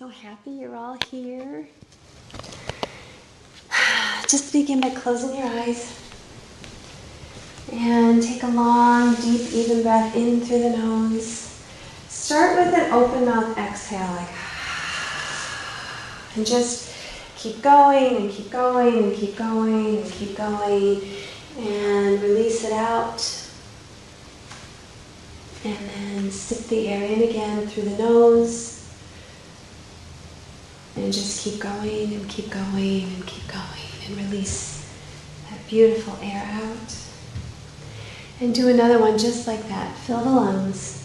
So happy you're all here. Just begin by closing your eyes and take a long, deep, even breath in through the nose. Start with an open mouth exhale, like, and just keep going and keep going and keep going and keep going, and release it out. And then sip the air in again through the nose. And just keep going and keep going and keep going, and release that beautiful air out. And do another one just like that. Fill the lungs.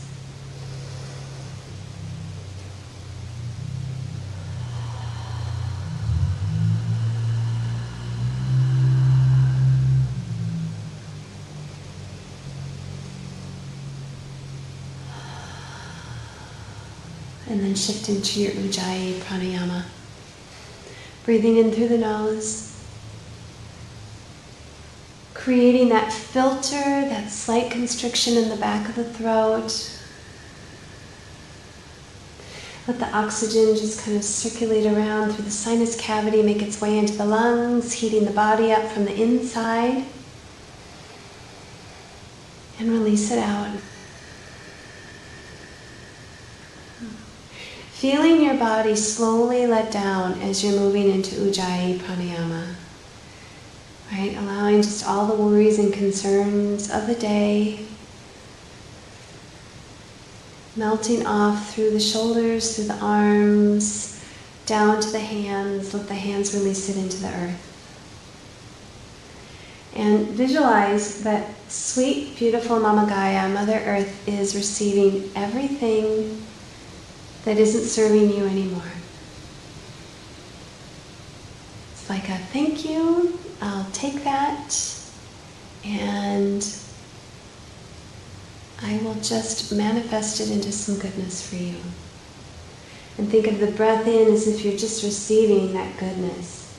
And then shift into your Ujjayi pranayama. Breathing in through the nose. Creating that filter, that slight constriction in the back of the throat. Let the oxygen just kind of circulate around through the sinus cavity, make its way into the lungs, heating the body up from the inside. And release it out. Feeling your body slowly let down as you're moving into Ujjayi pranayama. Right? Allowing just all the worries and concerns of the day melting off through the shoulders, through the arms, down to the hands. Let the hands release it into the earth. And visualize that sweet, beautiful Mama Gaia, Mother Earth, is receiving everything that isn't serving you anymore. It's like a thank you, I'll take that, and I will just manifest it into some goodness for you. And think of the breath in as if you're just receiving that goodness.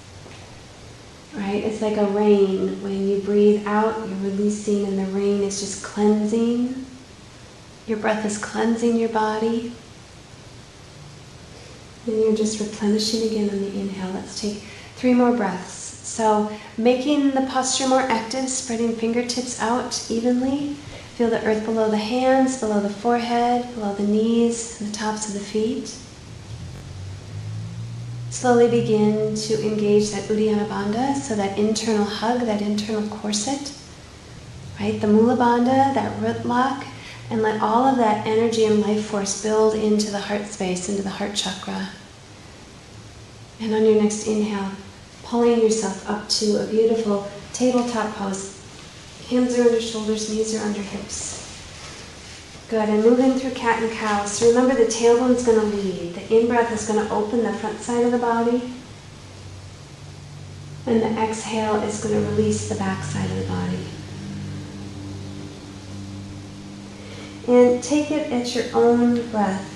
Right? It's like a rain. When you breathe out, you're releasing, and the rain is just cleansing. Your breath is cleansing your body. And you're just replenishing again on the inhale. Let's take 3 more breaths. So making the posture more active, spreading fingertips out evenly. Feel the earth below the hands, below the forehead, below the knees, and the tops of the feet. Slowly begin to engage that Uddiyana Bandha, so that internal hug, that internal corset. Right? The Mula Bandha, that root lock. And let all of that energy and life force build into the heart space, into the heart chakra. And on your next inhale, pulling yourself up to a beautiful tabletop pose. Hands are under shoulders, knees are under hips. Good, and moving through cat and cow. So remember, the tailbone's going to lead. The in-breath is going to open the front side of the body. And the exhale is going to release the back side of the body. And take it at your own breath.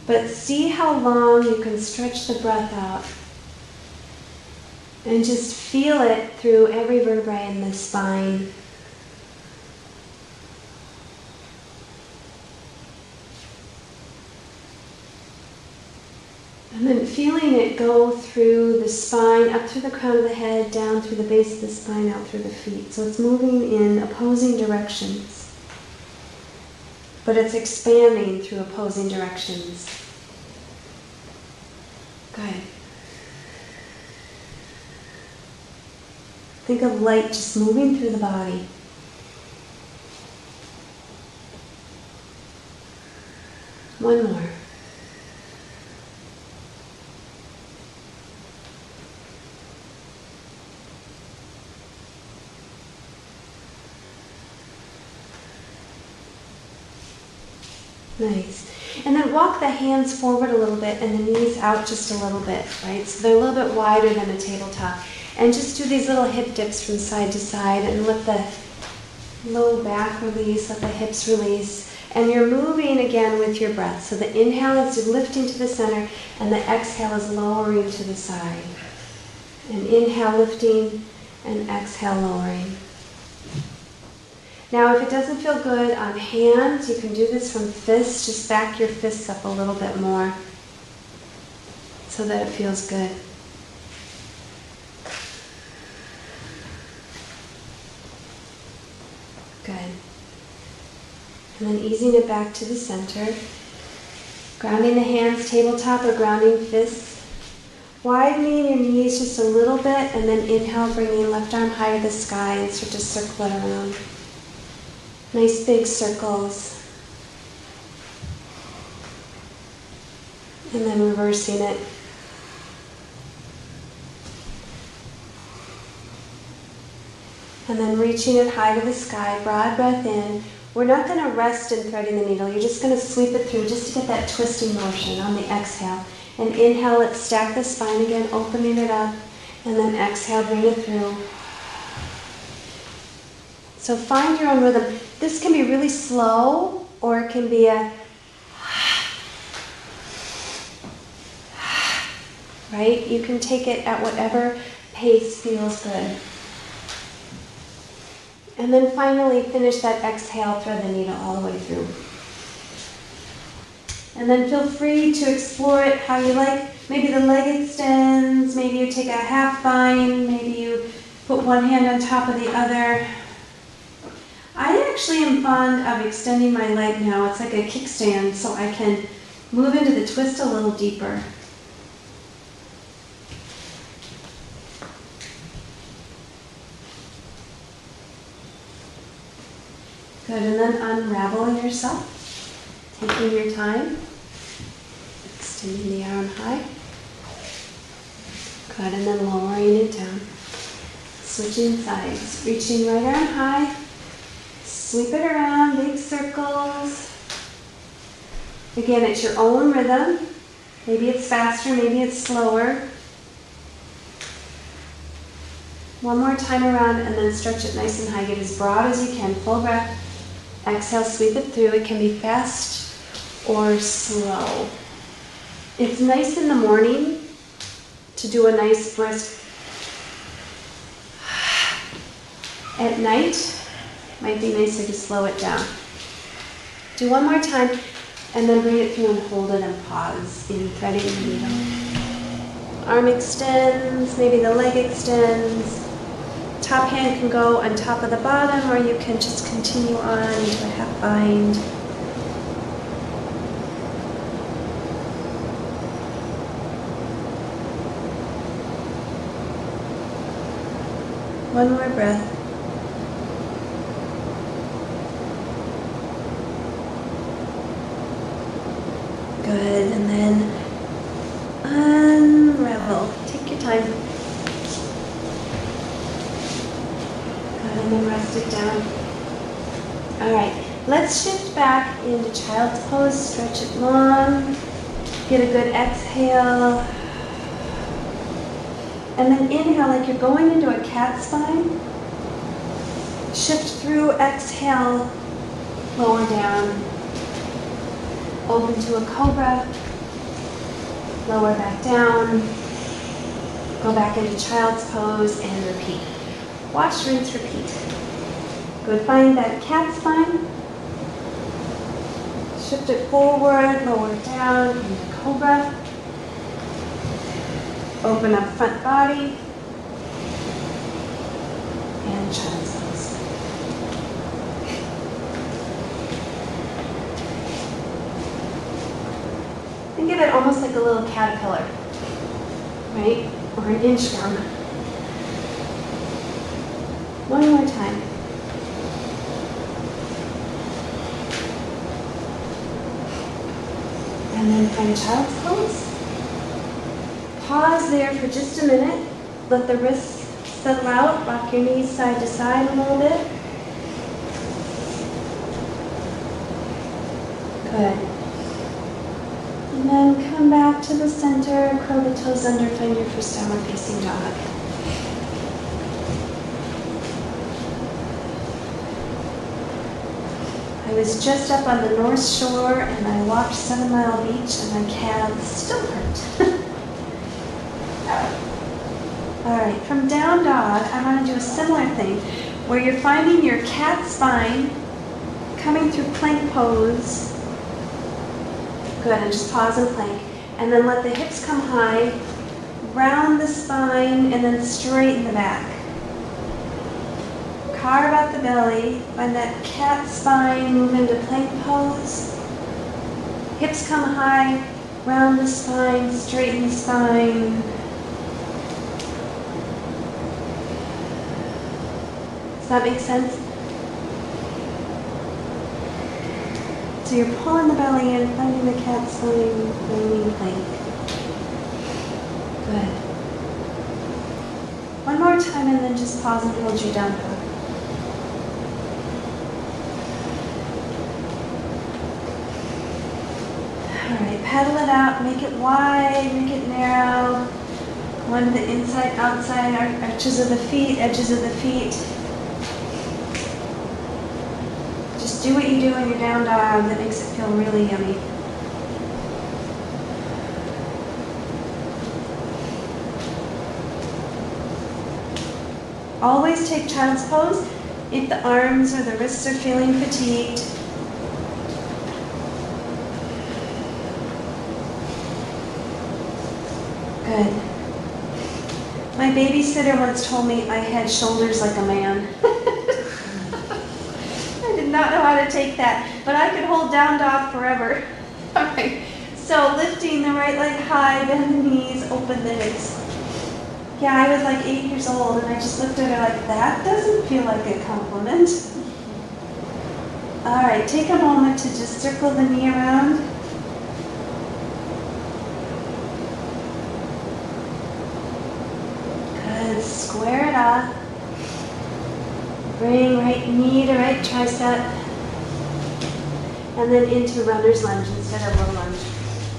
But see how long you can stretch the breath out. And just feel it through every vertebrae in the spine. And then feeling it go through the spine, up through the crown of the head, down through the base of the spine, out through the feet. So it's moving in opposing directions. But it's expanding through opposing directions. Good. Think of light just moving through the body. One more. Nice. And then walk the hands forward a little bit and the knees out just a little bit, right? So they're a little bit wider than a tabletop. And just do these little hip dips from side to side, and let the low back release, let the hips release. And you're moving again with your breath. So the inhale is lifting to the center, and the exhale is lowering to the side. And inhale lifting, and exhale lowering. Now, if it doesn't feel good on hands, you can do this from fists. Just back your fists up a little bit more. so that it feels good. Good. And then easing it back to the center. Grounding the hands tabletop or grounding fists. Widening your knees just a little bit, and then inhale, bringing left arm high to the sky and start to circle it around. Nice big circles. And then reversing it. And then reaching it high to the sky, broad breath in. We're not going to rest in threading the needle. You're just going to sweep it through just to get that twisting motion on the exhale. And inhale, let's stack the spine again, opening it up. And then exhale, bring it through. So find your own rhythm. This can be really slow, or it can be a right? You can take it at whatever pace feels good. And then finally finish that exhale, thread the needle all the way through. And then feel free to explore it how you like. Maybe the leg extends, maybe you take a half bind, maybe you put one hand on top of the other. I actually am fond of extending my leg now. It's like a kickstand, so I can move into the twist a little deeper. Good, and then unraveling yourself. Taking your time, extending the arm high. Good, and then lowering it down. Switching sides, reaching right arm high. Sweep it around, big circles. Again, it's your own rhythm. Maybe it's faster, maybe it's slower. One more time around and then stretch it nice and high. Get as broad as you can, full breath. Exhale, sweep it through. It can be fast or slow. It's nice in the morning to do a nice brisk. At night, might be nicer to slow it down. Do one more time and then bring it through and hold it and pause in threading the needle. Arm extends, maybe the leg extends. Top hand can go on top of the bottom, or you can just continue on into a half bind. One more breath. Good, and then unravel. Take your time. Good, and then rest it down. All right, let's shift back into child's pose. Stretch it long. Get a good exhale. And then inhale like you're going into a cat spine. Shift through, exhale, lower down. Open to a cobra, lower back down, go back into child's pose and repeat. Wash, rinse, repeat. Good, find that cat spine. Shift it forward, lower down into cobra. Open up front body and child's pose. Think of it almost like a little caterpillar, right? Or an inchworm. One more time. And then find child's pose. Pause there for just a minute. Let the wrists settle out. Rock your knees side to side a little bit. Good. And then come back to the center, curl the toes under, find your first downward facing dog. I was just up on the North Shore and I walked 7 Mile Beach and my calves still hurt. All right, from down dog, I want to do a similar thing where you're finding your cat spine coming through plank pose. Good, and just pause and plank. And then let the hips come high, round the spine, and then straighten the back. Carve out the belly, find that cat spine, move into plank pose. Hips come high, round the spine, straighten the spine. Does that make sense? So you're pulling the belly in, finding the cat spine, finding plank. Good. One more time and then just pause and hold your down dog. Alright, paddle it out, make it wide, make it narrow. One the inside, outside, arches of the feet, edges of the feet. Just do what you do in your down dog that makes it feel really yummy. Always take child's pose if the arms or the wrists are feeling fatigued. Good. My babysitter once told me I had shoulders like a man. I did not know how to take that, but I could hold down dog forever. All right, so lifting the right leg high, bend the knees, open the hips. Yeah, I was like 8 years old and I just looked at her like, that doesn't feel like a compliment. All right, take a moment to just circle the knee around. Good, square it up. Bring right knee to right tricep. And then into runner's lunge instead of low lunge.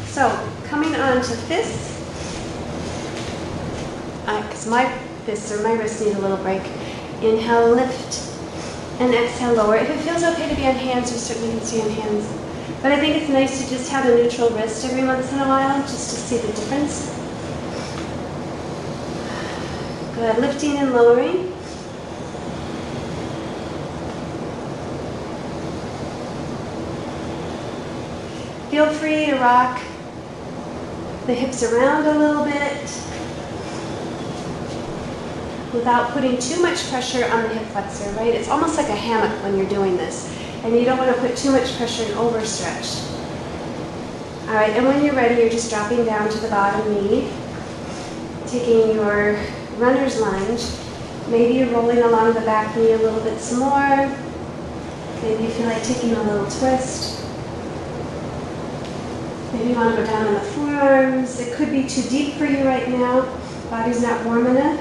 So, coming on to fists. Because my fists or my wrists need a little break. Inhale, lift, and exhale, lower. If it feels okay to be on hands, you certainly can stay on hands. But I think it's nice to just have a neutral wrist every once in a while, just to see the difference. Good, lifting and lowering. Feel free to rock the hips around a little bit without putting too much pressure on the hip flexor, right? It's almost like a hammock when you're doing this, and you don't want to put too much pressure and overstretch. All right, and when you're ready, you're just dropping down to the bottom knee, taking your runner's lunge. Maybe you're rolling along the back knee a little bit some more. Maybe you feel like taking a little twist. Maybe you want to go down on the forearms. It could be too deep for you right now. Body's not warm enough.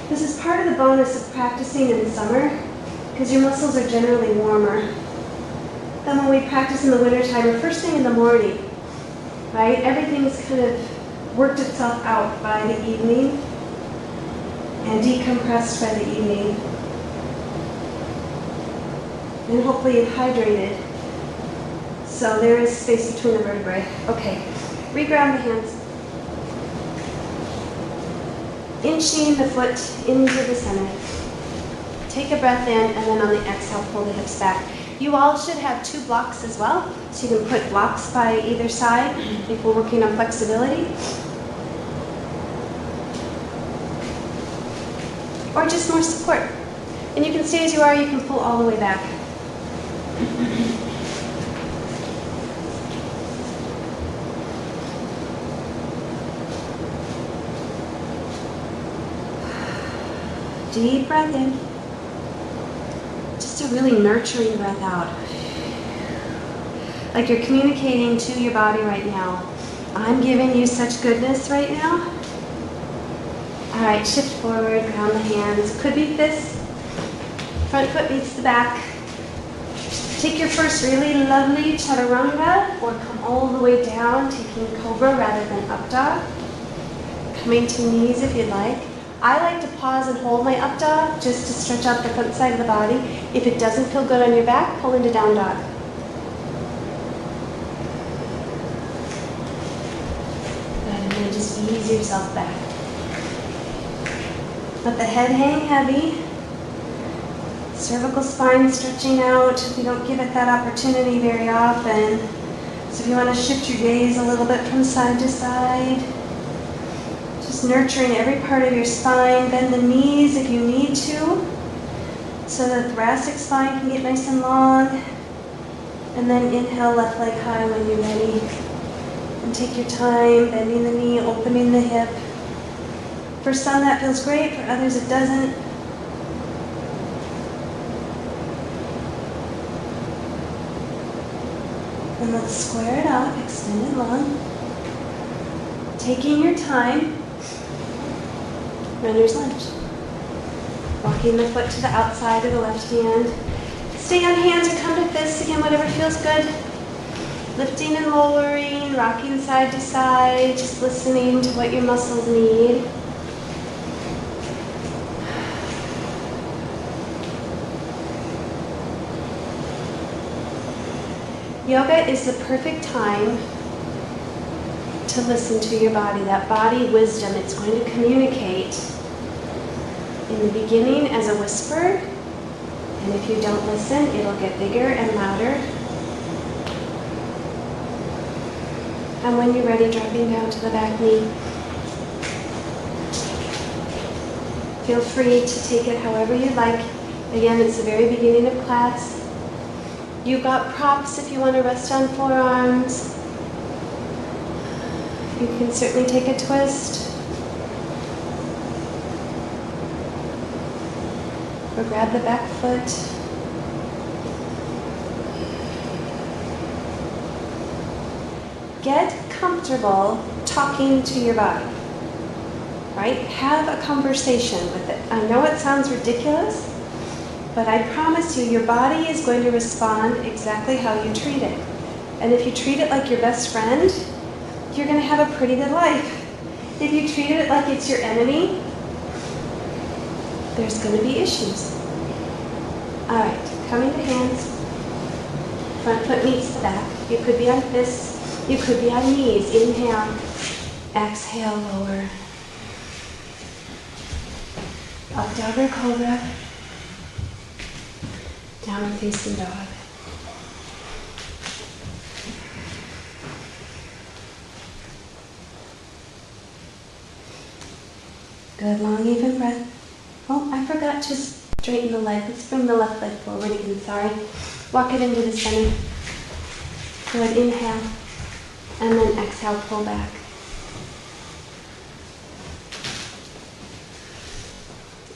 This is part of the bonus of practicing in summer, because your muscles are generally warmer than when we practice in the wintertime or first thing in the morning, right? Everything's kind of worked itself out by the evening and decompressed by the evening. And hopefully hydrated. So there is space between the vertebrae. Okay, reground the hands. Inching the foot into the center. Take a breath in, and then on the exhale, pull the hips back. You all should have 2 blocks as well, so you can put blocks by either side if we're working on flexibility. Or just more support. And you can stay as you are, you can pull all the way back. Deep breath in. Just a really nurturing breath out. Like you're communicating to your body right now. I'm giving you such goodness right now. All right, shift forward, ground the hands. Could be fists. Front foot meets the back. Take your first really lovely chaturanga, or come all the way down, taking cobra rather than up dog. Coming to knees if you'd like. I like to pause and hold my up dog just to stretch out the front side of the body. If it doesn't feel good on your back, pull into down dog. Good, and then just ease yourself back. Let the head hang heavy. Cervical spine stretching out. We don't give it that opportunity very often. So if you want to shift your gaze a little bit from side to side, just nurturing every part of your spine. Bend the knees if you need to, so the thoracic spine can get nice and long. And then inhale, left leg high when you're ready. And take your time, bending the knee, opening the hip. For some that feels great, for others it doesn't. And let's square it out, extend it long. Taking your time, runner's lunge. Walking the foot to the outside of the left hand. Stay on hands or come to fists, again, whatever feels good. Lifting and lowering, rocking side to side, just listening to what your muscles need. Yoga is the perfect time to listen to your body, that body wisdom. It's going to communicate in the beginning as a whisper, and if you don't listen, it'll get bigger and louder. And when you're ready, dropping down to the back knee. Feel free to take it however you'd like. Again, it's the very beginning of class. You've got props if you want to rest on forearms. You can certainly take a twist. Or grab the back foot. Get comfortable talking to your body, right? Have a conversation with it. I know it sounds ridiculous, but I promise you, your body is going to respond exactly how you treat it. And if you treat it like your best friend, you're going to have a pretty good life. If you treat it like it's your enemy, there's going to be issues. All right, coming to hands. Front foot meets the back. You could be on fists. You could be on knees. Inhale. Exhale, lower. Up dog or cobra. Downward facing dog. Good, long, even breath. Oh, I forgot to straighten the leg. Let's bring the left leg forward again, sorry. Walk it into the center. Good, inhale. And then exhale, pull back.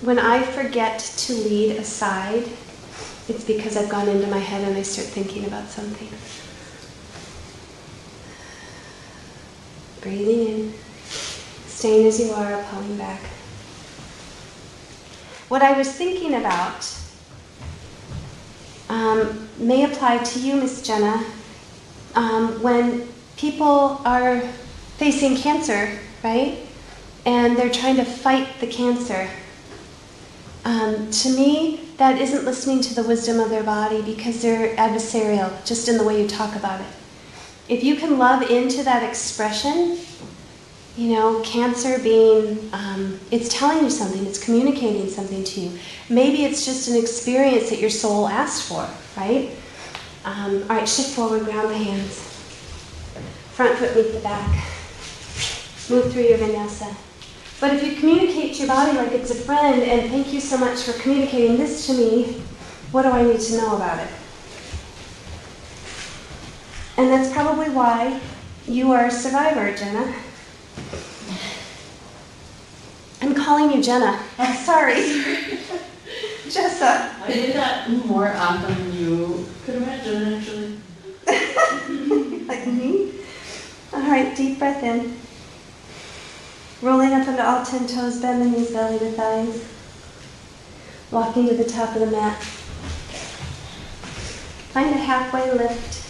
When I forget to lead a side, it's because I've gone into my head and I start thinking about something. Breathing in, staying as you are, pulling back. What I was thinking about may apply to you, Miss Jenna, when people are facing cancer, right? And they're trying to fight the cancer. To me, that isn't listening to the wisdom of their body because they're adversarial, just in the way you talk about it. If you can love into that expression, you know, cancer being, it's telling you something, it's communicating something to you. Maybe it's just an experience that your soul asked for, right? All right, shift forward, ground the hands. Front foot meet the back. Move through your vinyasa. But if you communicate to your body like it's a friend, and thank you so much for communicating this to me, what do I need to know about it? And that's probably why you are a survivor, Jenna. I'm calling you Jenna. Sorry. Jessa. I did that more often than you could imagine, actually. Like me? All right, deep breath in. Rolling up into all 10 toes, bend the knees, belly to thighs. Walking to the top of the mat. Find a halfway lift.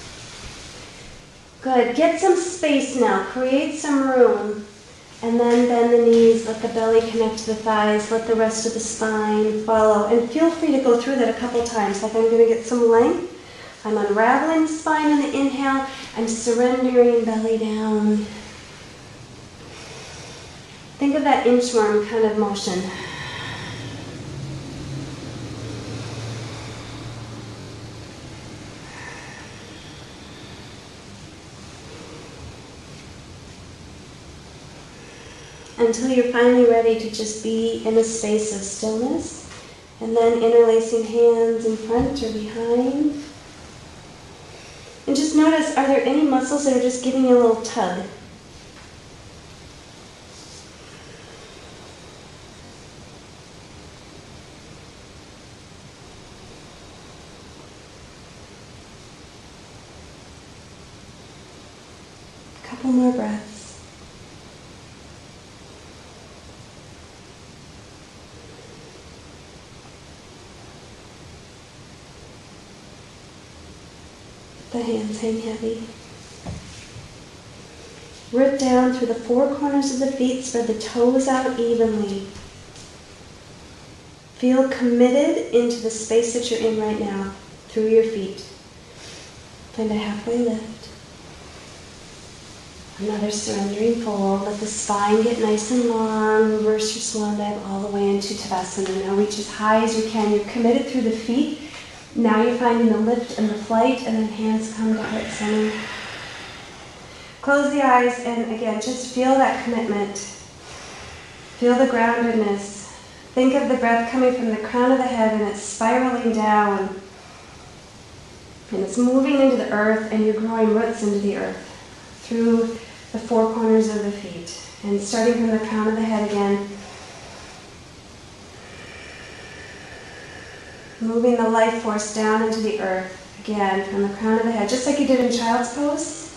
Good. Get some space now. Create some room. And then bend the knees. Let the belly connect to the thighs. Let the rest of the spine follow. And feel free to go through that a couple times. Like I'm going to get some length. I'm unraveling the spine on the inhale. I'm surrendering belly down. Think of that inchworm kind of motion. until you're finally ready to just be in a space of stillness. And then interlacing hands in front or behind. And just notice, are there any muscles that are just giving you a little tug? A couple more breaths. The hands hang heavy. Root down through the four corners of the feet, spread the toes out evenly. Feel committed into the space that you're in right now, through your feet. Find a halfway lift. Another surrendering fold. Let the spine get nice and long. Reverse your swan dive all the way into Tadasana. Now reach as high as you can. You're committed through the feet. Now you're finding the lift and the flight, and then hands come to heart center. Close the eyes, and again, just feel that commitment. Feel the groundedness. Think of the breath coming from the crown of the head, and it's spiraling down. And it's moving into the earth, and you're growing roots into the earth through the four corners of the feet. And starting from the crown of the head again, moving the life force down into the earth, again, from the crown of the head, just like you did in child's pose.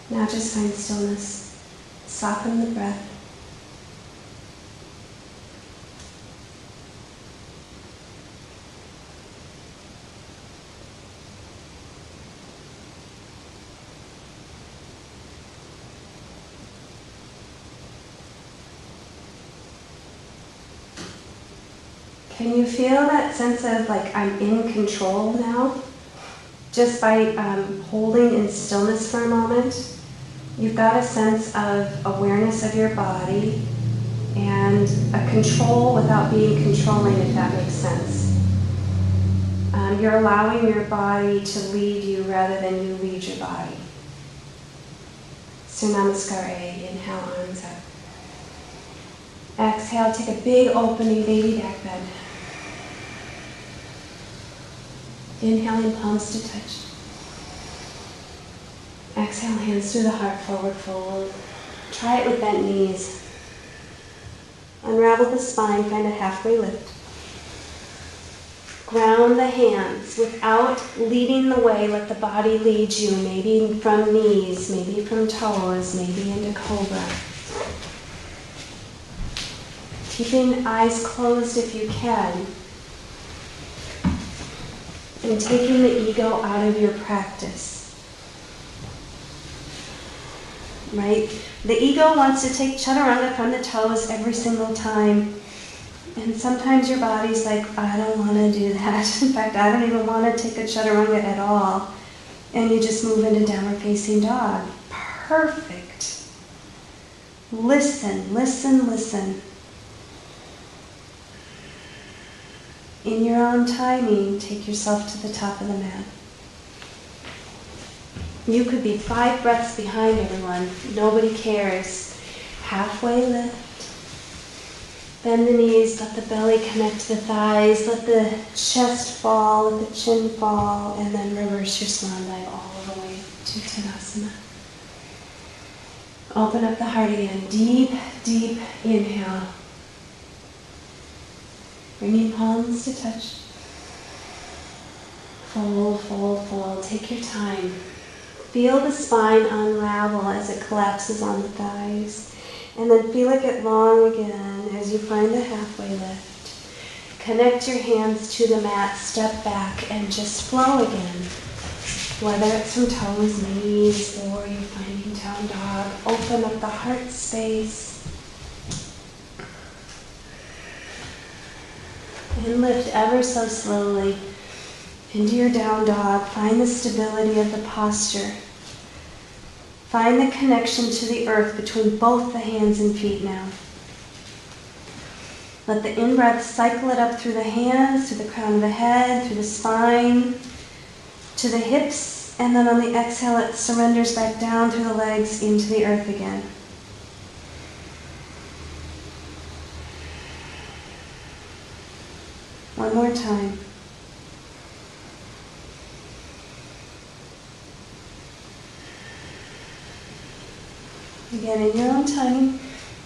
Now just find stillness. Soften the breath. Can you feel that sense of like I'm in control now? Just by holding in stillness for a moment, you've got a sense of awareness of your body and a control without being controlling, if that makes sense. You're allowing your body to lead you rather than you lead your body. So Namaskar A, inhale, arms up. Exhale, take a big opening baby back bend. Inhaling, palms to touch. Exhale, hands through the heart, forward fold. Try it with bent knees. Unravel the spine, find a halfway lift. Ground the hands without leading the way. Let the body lead you, maybe from knees, maybe from toes, maybe into cobra. Keeping eyes closed if you can. And taking the ego out of your practice. Right? The ego wants to take chaturanga from the toes every single time. And sometimes your body's like, I don't want to do that. In fact, I don't even want to take a chaturanga at all. And you just move into downward facing dog. Perfect. Listen, listen, listen. In your own timing, take yourself to the top of the mat. You could be 5 breaths behind everyone. Nobody cares. Halfway lift. Bend the knees, let the belly connect to the thighs, let the chest fall, let the chin fall, and then reverse your swan dive all the way to Tadasana. Open up the heart again. Deep, deep inhale. Bringing palms to touch. Fold, fold, fold. Take your time. Feel the spine unravel as it collapses on the thighs. And then feel it get long again as you find a halfway lift. Connect your hands to the mat, step back, and just flow again. Whether it's from toes, knees, or you're finding down dog, open up the heart space. And lift ever so slowly into your down dog. Find the stability of the posture. Find the connection to the earth between both the hands and feet now. Let the in-breath cycle it up through the hands, through the crown of the head, through the spine, to the hips, and then on the exhale it surrenders back down through the legs into the earth again. One more time. Again, in your own timing,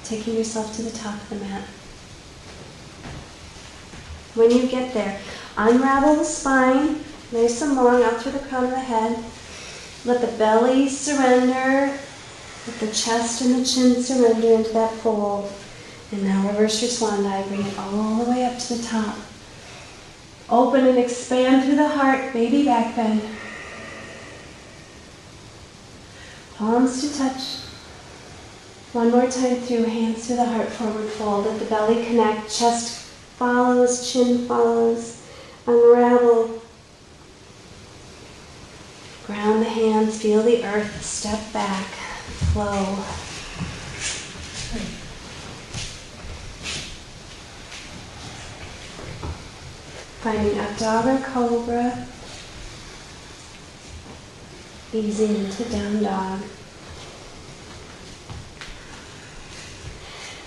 taking yourself to the top of the mat. When you get there, unravel the spine, nice and long out through the crown of the head. Let the belly surrender, let the chest and the chin surrender into that fold. And now reverse your swan dive, bring it all the way up to the top. Open and expand through the heart, baby back bend. Palms to touch. One more time through, hands to the heart, forward fold. Let the belly connect, chest follows, chin follows. Unravel. Ground the hands, feel the earth, step back, flow. Finding up dog or cobra. Easing into down dog.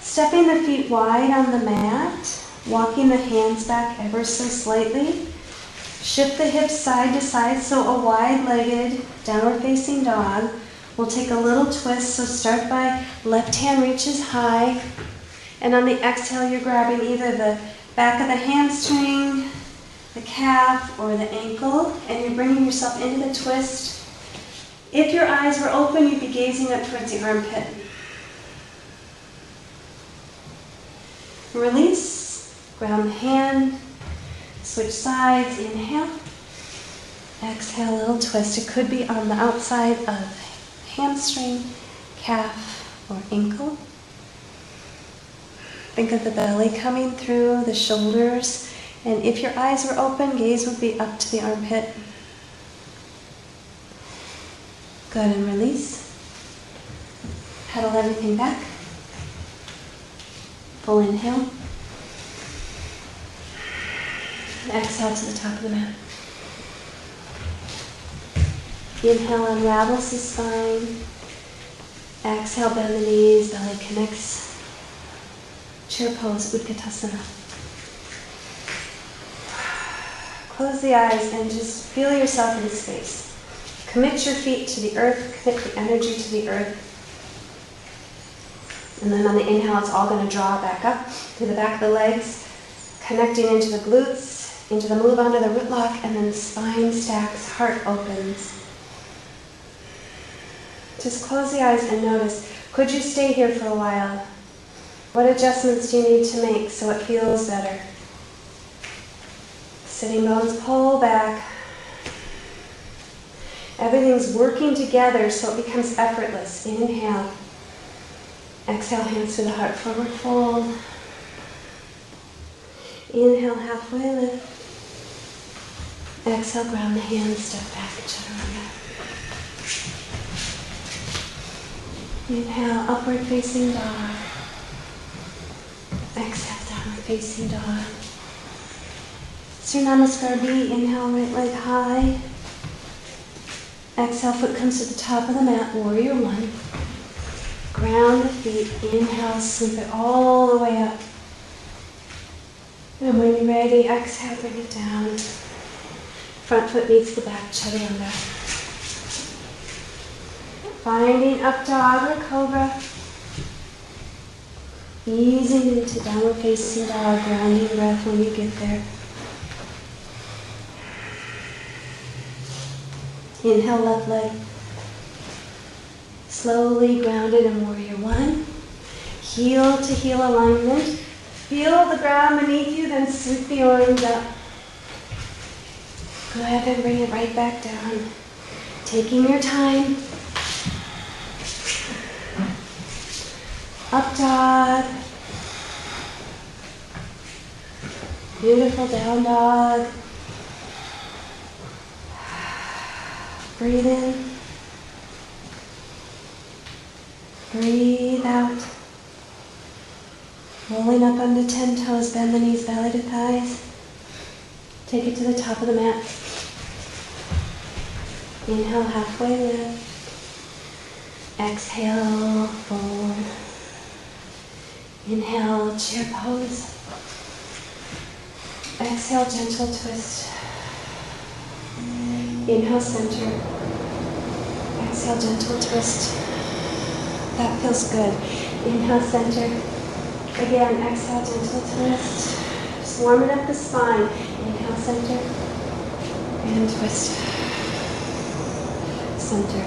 Stepping the feet wide on the mat, walking the hands back ever so slightly. Shift the hips side to side, so a wide-legged downward facing dog. We'll take a little twist, so start by left hand reaches high, and on the exhale you're grabbing either the back of the hamstring, the calf, or the ankle, and you're bringing yourself into the twist. If your eyes were open, you'd be gazing up towards the armpit. Release, ground the hand, switch sides, inhale, exhale, little twist. It could be on the outside of hamstring, calf, or ankle. Think of the belly coming through the shoulders, and if your eyes were open, gaze would be up to the armpit. Good, and release. Pedal everything back. Full inhale. Exhale to the top of the mat. Inhale, unravels the spine. Exhale, bend the knees, belly connects. Chair pose, Utkatasana. Close the eyes and just feel yourself in space. Commit your feet to the earth, commit the energy to the earth. And then on the inhale, it's all going to draw back up to the back of the legs, connecting into the glutes, into the move onto the root lock, and then spine stacks, heart opens. Just close the eyes and notice, could you stay here for a while? What adjustments do you need to make so it feels better? Sitting bones pull back. Everything's working together so it becomes effortless. Inhale. Exhale, hands to the heart, forward fold. Inhale, halfway lift. Exhale, ground the hands, step back, chaturanga. Inhale, upward facing dog. Exhale, downward facing dog. Surya Namaskar B, inhale, right leg high. Exhale, foot comes to the top of the mat, warrior one. Ground the feet, inhale, slip it all the way up. And when you're ready, exhale, bring it down. Front foot meets the back, chaturanga. Finding up dog or cobra. Easing into downward facing dog, grounding breath when you get there. Inhale, left leg. Slowly grounded in warrior one. Heel to heel alignment. Feel the ground beneath you, then sweep the arms up. Go ahead and bring it right back down. Taking your time. Up dog. Beautiful down dog. Breathe in. Breathe out. Rolling up onto 10 toes, bend the knees, belly to thighs. Take it to the top of the mat. Inhale, halfway lift. Exhale, forward. Inhale, chair pose. Exhale, gentle twist. Inhale, center. Exhale, gentle twist. That feels good. Inhale, center. Again, exhale, gentle twist. Just warming up the spine. Inhale, center. And twist. Center.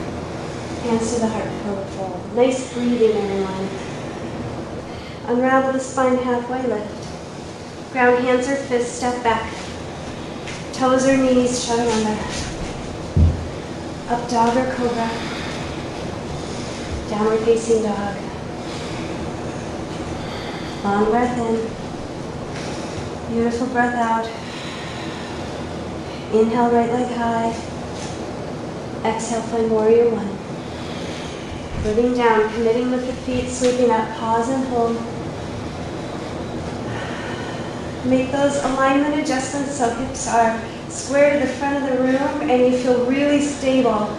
Hands to the heart, forward fold. Nice breathing, everyone. Unravel the spine, halfway lift. Ground hands or fists, step back. Toes or knees, chaturanga. Up dog or cobra. Downward facing dog. Long breath in. Beautiful breath out. Inhale, right leg high. Exhale, find warrior one. Moving down, committing with the feet, sweeping up, pause and hold. Make those alignment adjustments so hips are square to the front of the room and you feel really stable.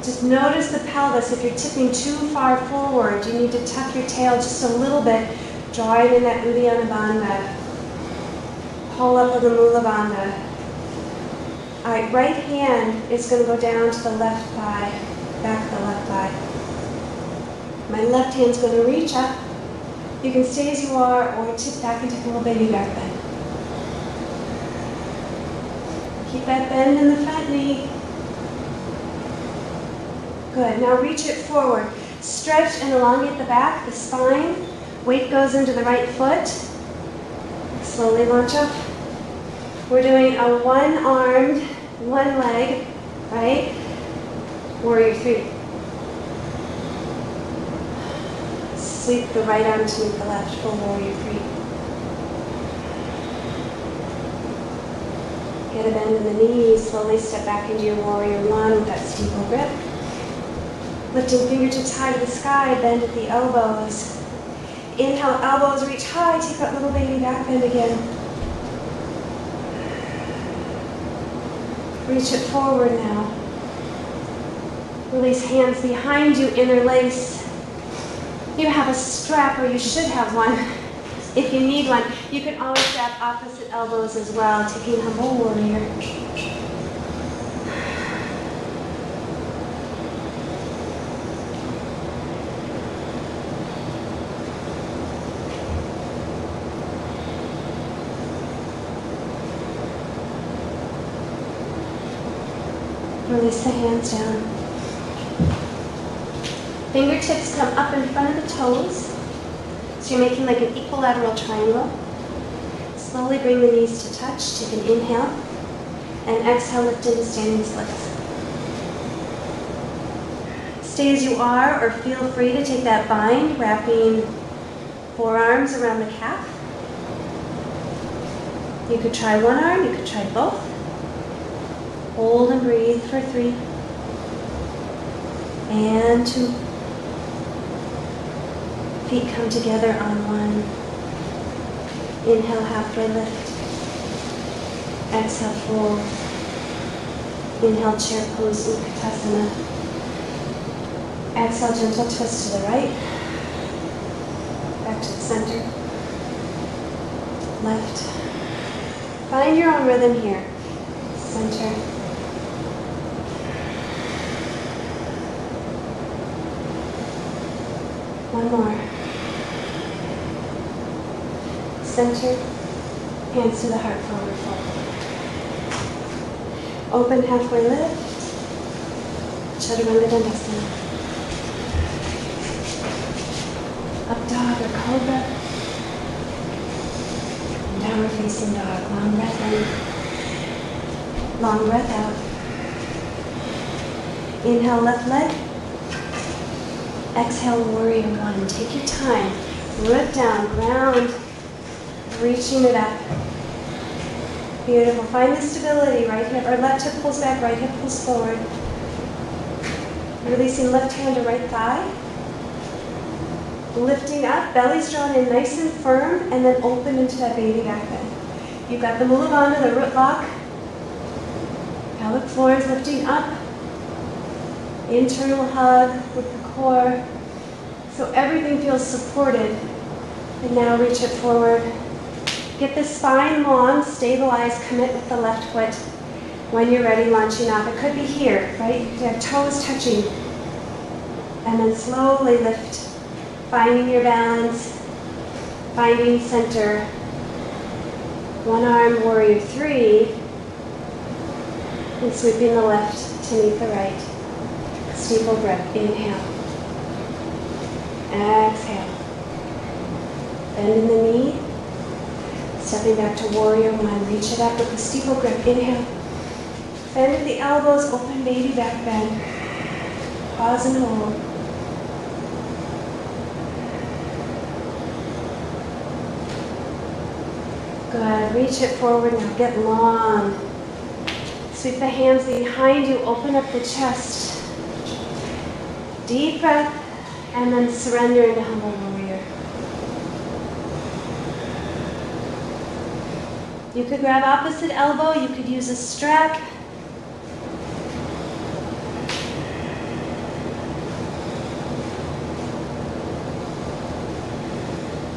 Just notice the pelvis. If you're tipping too far forward, you need to tuck your tail just a little bit, draw it in that Uddiyana Bandha. Pull up with the Mula Bandha. All right, right hand is going to go down to the left thigh, back of the left thigh. My left hand's going to reach up. You can stay as you are or tip back into a little baby back bend. Keep that bend in the front knee. Good, now reach it forward. Stretch and elongate the back, the spine. Weight goes into the right foot. Slowly launch up. We're doing a one-armed, one leg, right? Warrior three. Sweep the right arm to meet the left for warrior three. Get a bend in the knees. Slowly step back into your warrior one with that steeple grip. Lifting fingertips high to the sky, bend at the elbows. Inhale, elbows reach high, take that little baby back bend again. Reach it forward now. Release hands behind you, interlace. You have a strap, or you should have one. If you need one, you can always strap opposite elbows as well, taking humble warrior. Release the hands down. Fingertips come up in front of the toes. So you're making like an equilateral triangle. Slowly bring the knees to touch. Take an inhale. And exhale, lift into standing splits. Stay as you are, or feel free to take that bind, wrapping forearms around the calf. You could try one arm, you could try both. Hold and breathe for 3. And 2. Feet come together on 1. Inhale, halfway lift. Exhale, fold. Inhale, chair pose, Utkatasana. Exhale, gentle twist to the right. Back to the center. Left. Find your own rhythm here. Center. One more. Center. Hands to the heart, forward fold. Open, halfway lift. Chaturanga Dandasana. Up dog or cobra. Downward facing dog. Long breath in. Long breath out. Inhale, left leg. Exhale, warrior one. Take your time. Root down, ground. Reaching it up. Beautiful. Find the stability. Right hip or left hip pulls back, right hip pulls forward. Releasing left hand to right thigh. Lifting up, belly's drawn in nice and firm, and then open into that baby back bend. You've got the Mula Bandha, the root lock. Pelvic floor is lifting up. Internal hug with the core. So everything feels supported. And now reach it forward. Get the spine long, stabilize, commit with the left foot. When you're ready, launching off. It could be here, right? You could have toes touching. And then slowly lift. Finding your balance. Finding center. One arm, warrior three. And sweeping the left to meet the right. Steeple breath. Inhale. Exhale. Bend in the knee. Stepping back to warrior one. Reach it up with the steeple grip. Inhale. Bend at the elbows. Open baby back bend. Pause and hold. Good. Reach it forward now. Get long. Sweep the hands behind you. Open up the chest. Deep breath. And then surrender into humble warrior. You could grab opposite elbow. You could use a strap.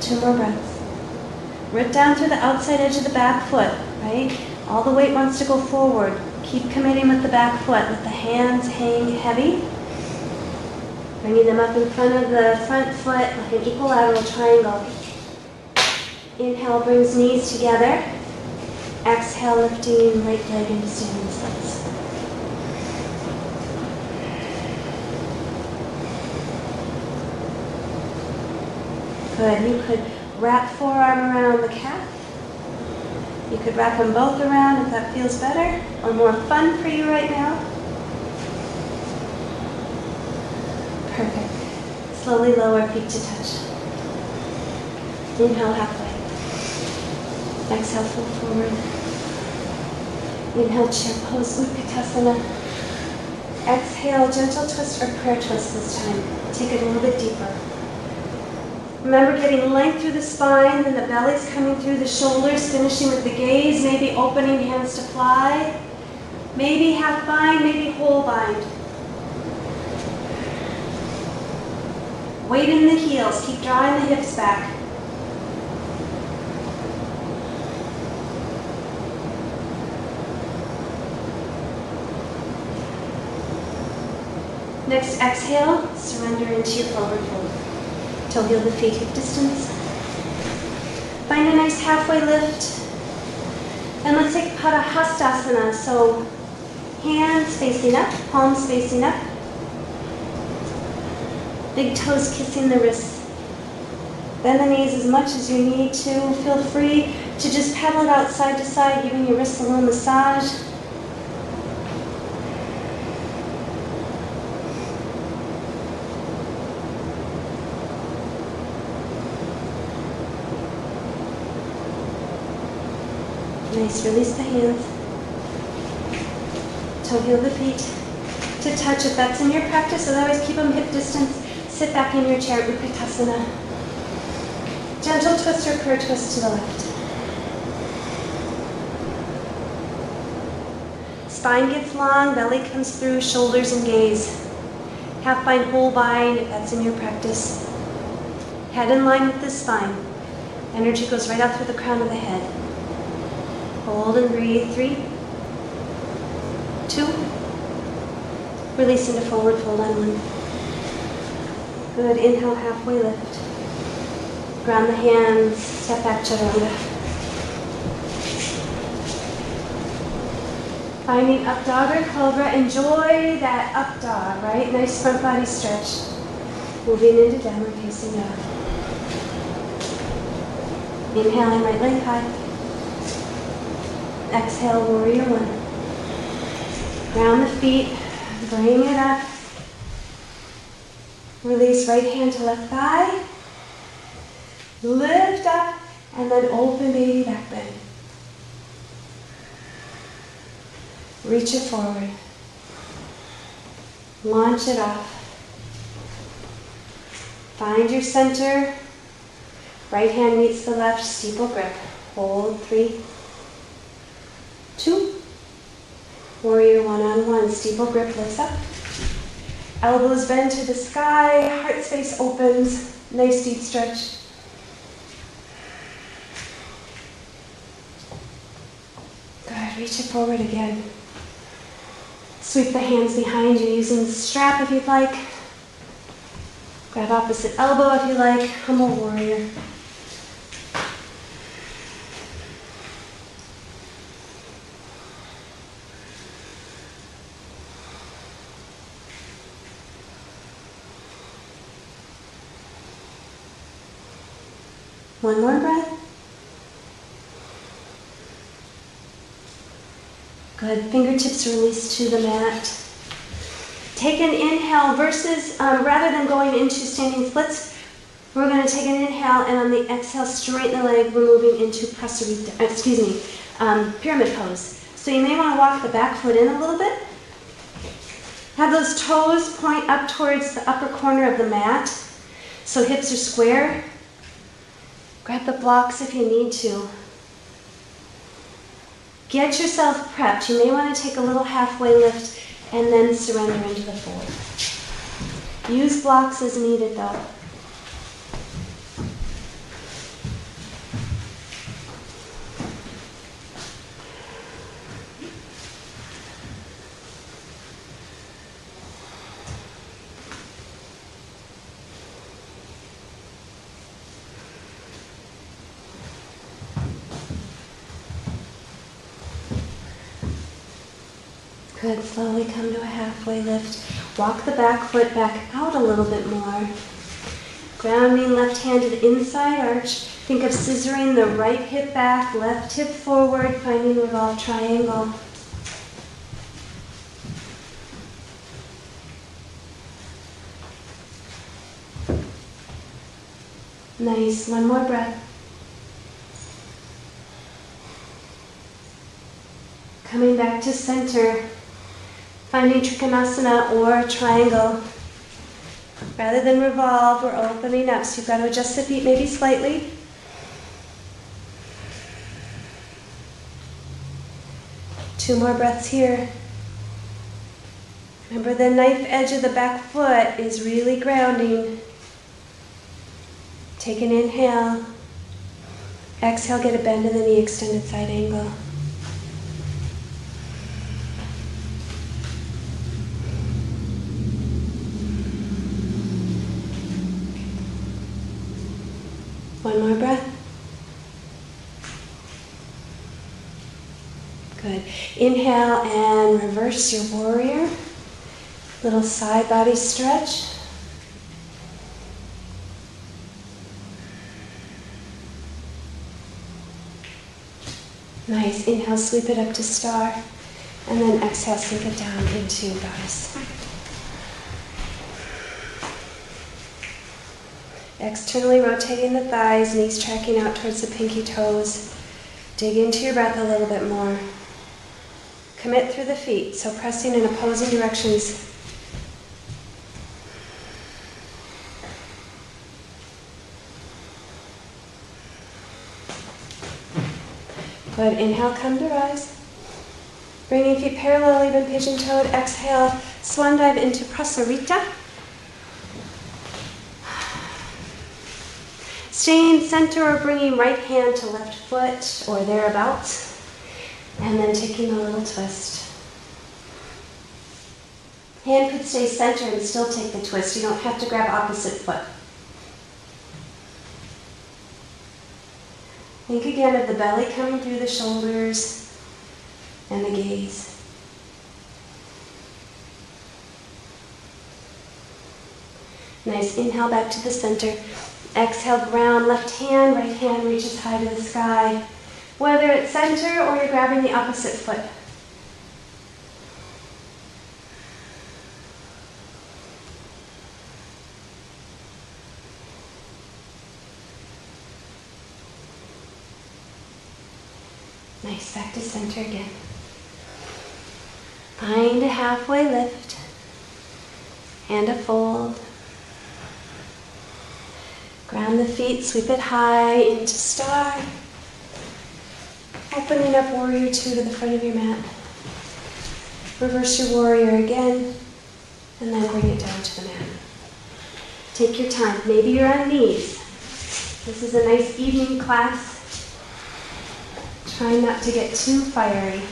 Two more breaths. Root down through the outside edge of the back foot, right? All the weight wants to go forward. Keep committing with the back foot. Let the hands hang heavy. Bringing them up in front of the front foot like an equilateral triangle. Inhale brings knees together. Exhale, lifting right leg into standing splits. Good. You could wrap forearm around the calf. You could wrap them both around if that feels better or more fun for you right now. Perfect. Slowly lower feet to touch. Inhale halfway. Exhale, fold forward. Inhale, chair pose, Utkatasana. Exhale, gentle twist or prayer twist this time. Take it a little bit deeper. Remember getting length through the spine, then the belly's coming through the shoulders, finishing with the gaze, maybe opening hands to fly, maybe half bind, maybe whole bind. Weight in the heels, keep drawing the hips back. Next exhale, surrender into your forward fold. Toe heel the feet, hip distance. Find a nice halfway lift. And let's take Padahastasana. So hands facing up, palms facing up. Big toes kissing the wrists. Bend the knees as much as you need to. Feel free to just pedal it out side to side, giving your wrists a little massage. Nice, release the hands. Toe heel the feet to touch if that's in your practice, otherwise keep them hip distance. Sit back in your chair, Utkatasana. Gentle twist or prayer twist to the left. Spine gets long, belly comes through, shoulders and gaze. Half bind, whole bind if that's in your practice. Head in line with the spine. Energy goes right out through the crown of the head. Hold and breathe. 3, 2. Release into forward fold on 1. Good. Inhale, halfway lift. Ground the hands. Step back, chaturanga. Finding up dog or cobra. Enjoy that up dog, right? Nice front body stretch. Moving into downward facing dog. Inhaling, right leg high. Exhale, warrior one. Ground the feet, bring it up. Release right hand to left thigh. Lift up, and then open baby back bend. Reach it forward. Launch it off. Find your center. Right hand meets the left, steeple grip. Hold, 3, 2. Warrior one-on-one, steeple grip lifts up. Elbows bend to the sky, heart space opens. Nice deep stretch. Good, reach it forward again. Sweep the hands behind you using the strap if you'd like. Grab opposite elbow if you like. Humble warrior. One more breath. Good. Fingertips release to the mat. Take an inhale versus, rather than going into standing splits, we're going to take an inhale and on the exhale, straighten the leg. We're moving into pyramid pose. So you may want to walk the back foot in a little bit. Have those toes point up towards the upper corner of the mat. So hips are square. Grab the blocks if you need to. Get yourself prepped. You may want to take a little halfway lift and then surrender into the forward. Use blocks as needed though. Good, slowly come to a halfway lift. Walk the back foot back out a little bit more. Grounding left hand to the inside arch. Think of scissoring the right hip back, left hip forward, finding revolve triangle. Nice, one more breath. Coming back to center. Finding Trikonasana or triangle. Rather than revolve, we're opening up. So you've got to adjust the feet maybe slightly. Two more breaths here. Remember the knife edge of the back foot is really grounding. Take an inhale. Exhale, get a bend in the knee, extended side angle. One more breath. Good. Inhale and reverse your warrior. Little side body stretch. Nice. Inhale, sweep it up to star. And then exhale, sink it down into goddess. Externally rotating the thighs, knees tracking out towards the pinky toes. Dig into your breath a little bit more. Commit through the feet, so pressing in opposing directions. Good. Inhale, come to rise. Bringing feet parallel, even pigeon-toed. Exhale, swan dive into Prasarita. Staying center or bringing right hand to left foot or thereabouts. And then taking a little twist. Hand could stay center and still take the twist. You don't have to grab opposite foot. Think again of the belly coming through the shoulders and the gaze. Nice. Inhale back to the center. Exhale, ground, left hand, right hand reaches high to the sky. Whether it's center or you're grabbing the opposite foot. Nice, back to center again. Find a halfway lift and a fold. Ground the feet, sweep it high into star. Opening up warrior two to the front of your mat. Reverse your warrior again, and then bring it down to the mat. Take your time. Maybe you're on knees. This is a nice evening class. Try not to get too fiery.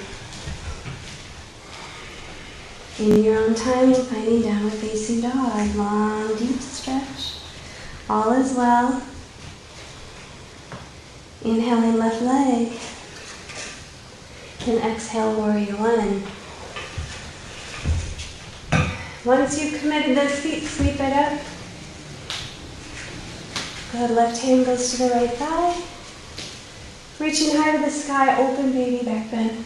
In your own time, finding downward facing dog. Long, deep stretch. All is well. Inhaling left leg. And exhale, warrior one. Once you've committed those feet, sweep it up. Good, left hand goes to the right thigh. Reaching high to the sky, open baby back bend.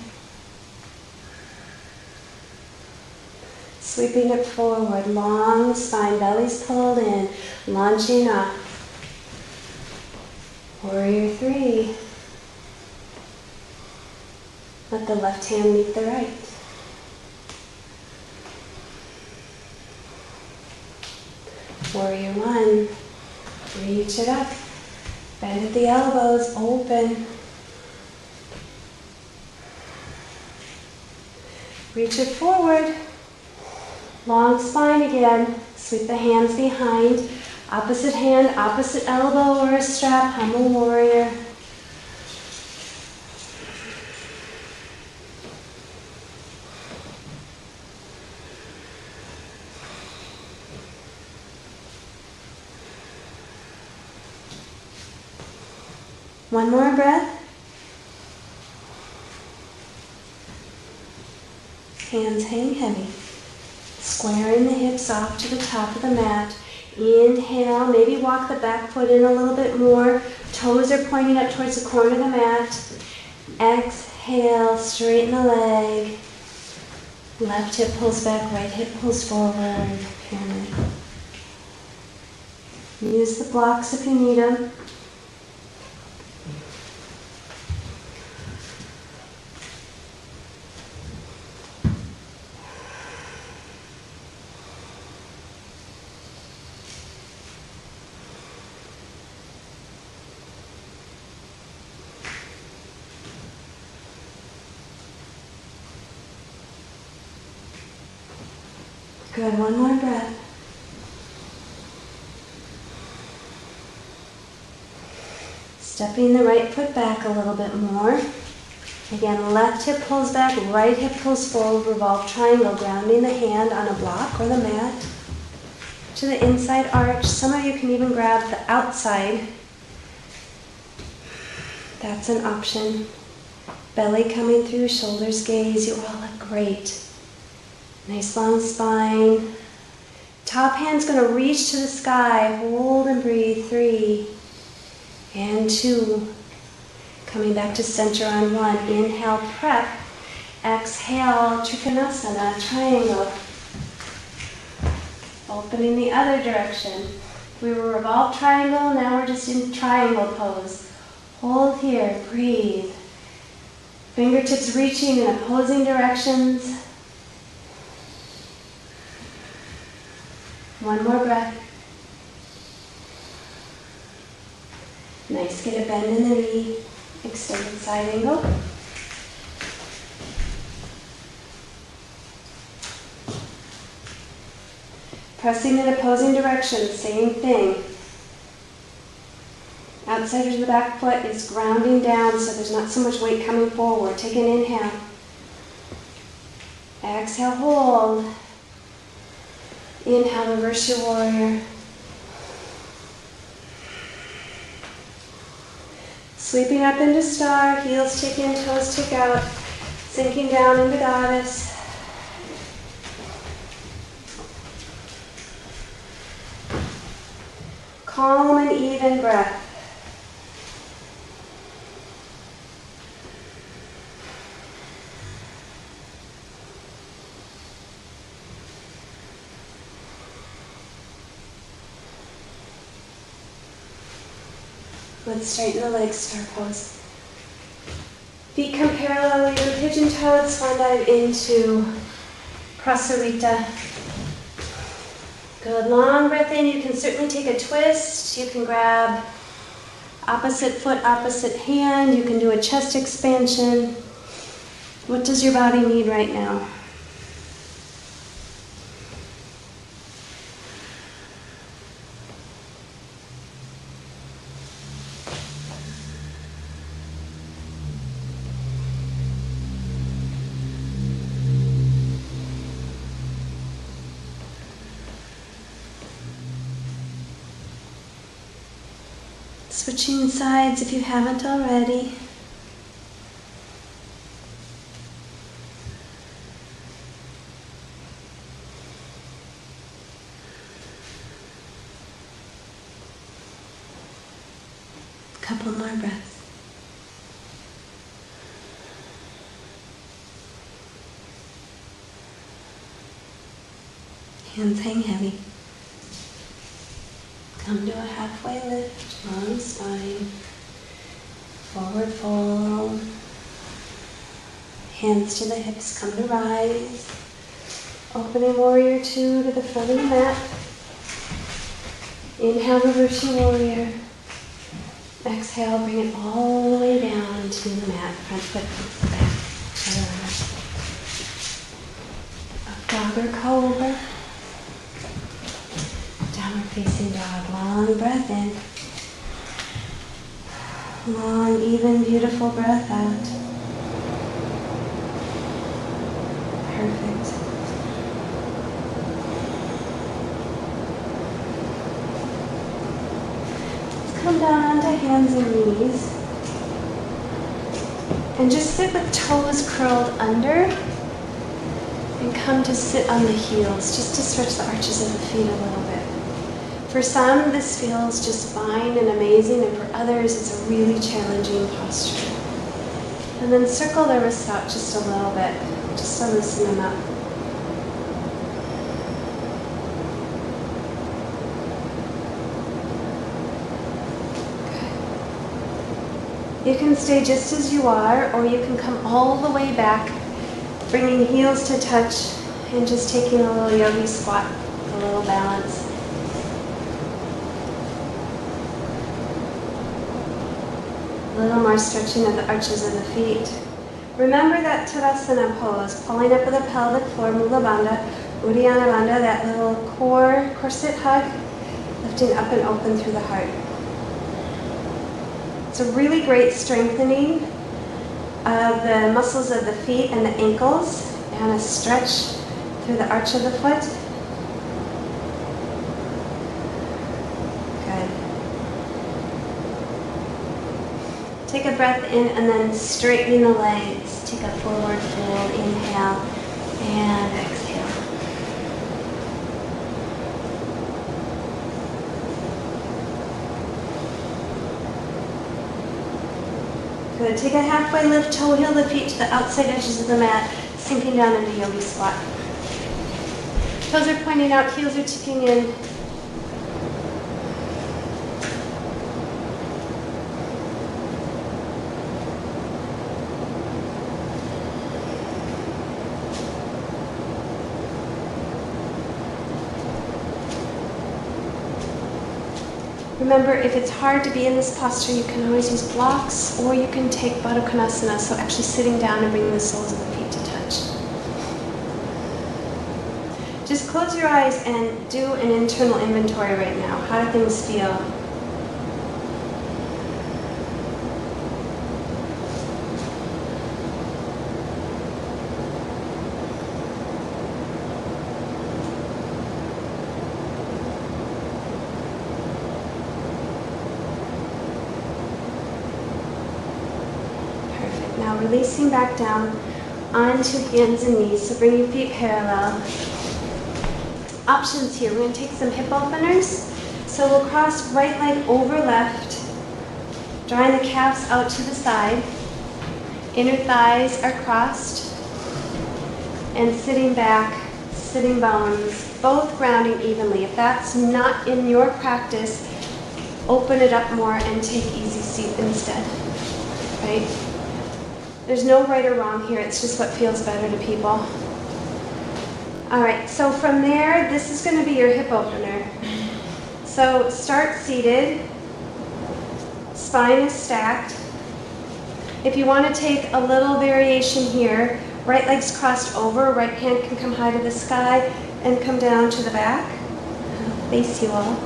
Sweeping it forward, long spine, belly's pulled in, launching up. Warrior three. Let the left hand meet the right. Warrior one. Reach it up. Bend at the elbows, open. Reach it forward. Long spine again. Sweep the hands behind. Opposite hand, opposite elbow or a strap. Humble warrior. One more breath. Hands hang heavy. Squaring the hips off to the top of the mat. Inhale, maybe walk the back foot in a little bit more. Toes are pointing up towards the corner of the mat. Exhale, straighten the leg. Left hip pulls back, right hip pulls forward. Pyramid. Use the blocks if you need them. Good, one more breath. Stepping the right foot back a little bit more. Again, left hip pulls back, right hip pulls forward, revolve triangle, grounding the hand on a block or the mat to the inside arch. Some of you can even grab the outside. That's an option. Belly coming through, shoulders gaze. You all look great. Nice long spine. Top hand's going to reach to the sky. Hold and breathe. 3 and 2. Coming back to center on 1. Inhale, prep. Exhale, Trikonasana, triangle. Opening the other direction. We were revolved triangle, now we're just in triangle pose. Hold here, breathe. Fingertips reaching in opposing directions. One more breath. Nice, get a bend in the knee. Extended side angle. Pressing in opposing directions, same thing. Outside of the back foot is grounding down so there's not so much weight coming forward. Take an inhale. Exhale, hold. Inhale, reverse your warrior. Sweeping up into star, heels tick in, toes tick out. Sinking down into goddess. Calm and even breath. Let's straighten the legs, star pose. Feet come parallel, either pigeon-toed, swan dive into Prasarita. Good, long breath in. You can certainly take a twist. You can grab opposite foot, opposite hand. You can do a chest expansion. What does your body need right now? Switching sides if you haven't already. Couple more breaths. Hands hang heavy. Come to a halfway lift, long spine, forward fold. Hands to the hips, come to rise. Opening warrior two to the front of the mat. Inhale, reverse your warrior. Exhale, bring it all the way down to the mat. Front foot hits the back. Up dog or cobra. Downward facing dog. Long breath in. Long, even, beautiful breath out. Perfect. Come down onto hands and knees. And just sit with toes curled under. And come to sit on the heels, just to stretch the arches of the feet a little bit. For some, this feels just fine and amazing, and for others, it's a really challenging posture. And then circle the wrists out just a little bit, just to loosen them up. You can stay just as you are, or you can come all the way back, bringing heels to touch and just taking a little yogi squat, a little balance. A little more stretching of the arches of the feet. Remember that Tadasana pose, pulling up with the pelvic floor, Mula Bandha, Uddiyana Bandha, that little core corset hug, lifting up and open through the heart. It's a really great strengthening of the muscles of the feet and the ankles, and a stretch through the arch of the foot. Good. Take a breath in and then straightening the legs. Take a forward fold, inhale and exhale. Good. Take a halfway lift, toe heel the feet to the outside edges of the mat, sinking down into yogi squat. Toes are pointing out, heels are ticking in. Remember, if it's hard to be in this posture, you can always use blocks, or you can take Baddha Konasana, so actually sitting down and bringing the soles of the feet to touch. Just close your eyes and do an internal inventory right now. How do things feel? Now releasing back down onto hands and knees, so bring your feet parallel. Options here, we're going to take some hip openers. So we'll cross right leg over left, drawing the calves out to the side. Inner thighs are crossed. And sitting back, sitting bones, both grounding evenly. If that's not in your practice, open it up more and take easy seat instead, right? There's no right or wrong here, it's just what feels better to people. All right, so from there, this is going to be your hip opener. So start seated, spine is stacked. If you want to take a little variation here, right leg's crossed over, right hand can come high to the sky and come down to the back. Face you all.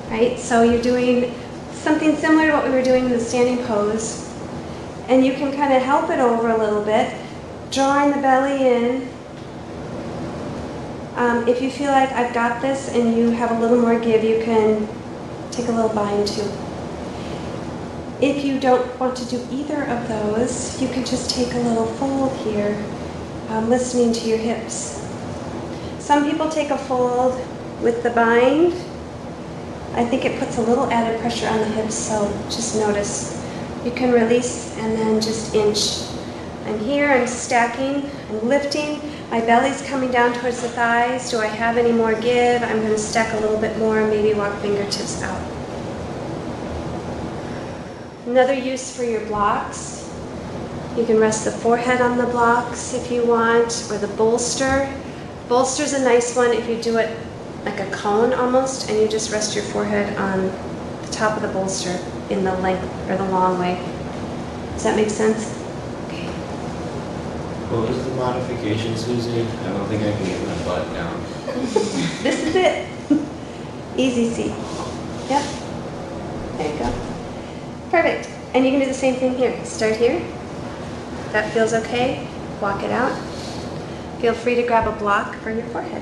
Right, so you're doing something similar to what we were doing in the standing pose. And you can kind of help it over a little bit, drawing the belly in. If you feel like I've got this and you have a little more give, you can take a little bind too. If you don't want to do either of those, you can just take a little fold here, listening to your hips. Some people take a fold with the bind. I think it puts a little added pressure on the hips, so just notice. You can release and then just inch. I'm here, I'm stacking, I'm lifting. My belly's coming down towards the thighs. Do I have any more give? I'm going to stack a little bit more, maybe walk fingertips out. Another use for your blocks. You can rest the forehead on the blocks if you want, or the bolster. Bolster's a nice one if you do it like a cone almost, and you just rest your forehead on the top of the bolster in the length or the long way. Does that make sense? Okay. What was the modification, Suzy? I don't think I can get my butt down. This is it. Easy seat. Yep. There you go. Perfect. And you can do the same thing here. Start here. That feels okay. Walk it out. Feel free to grab a block for your forehead.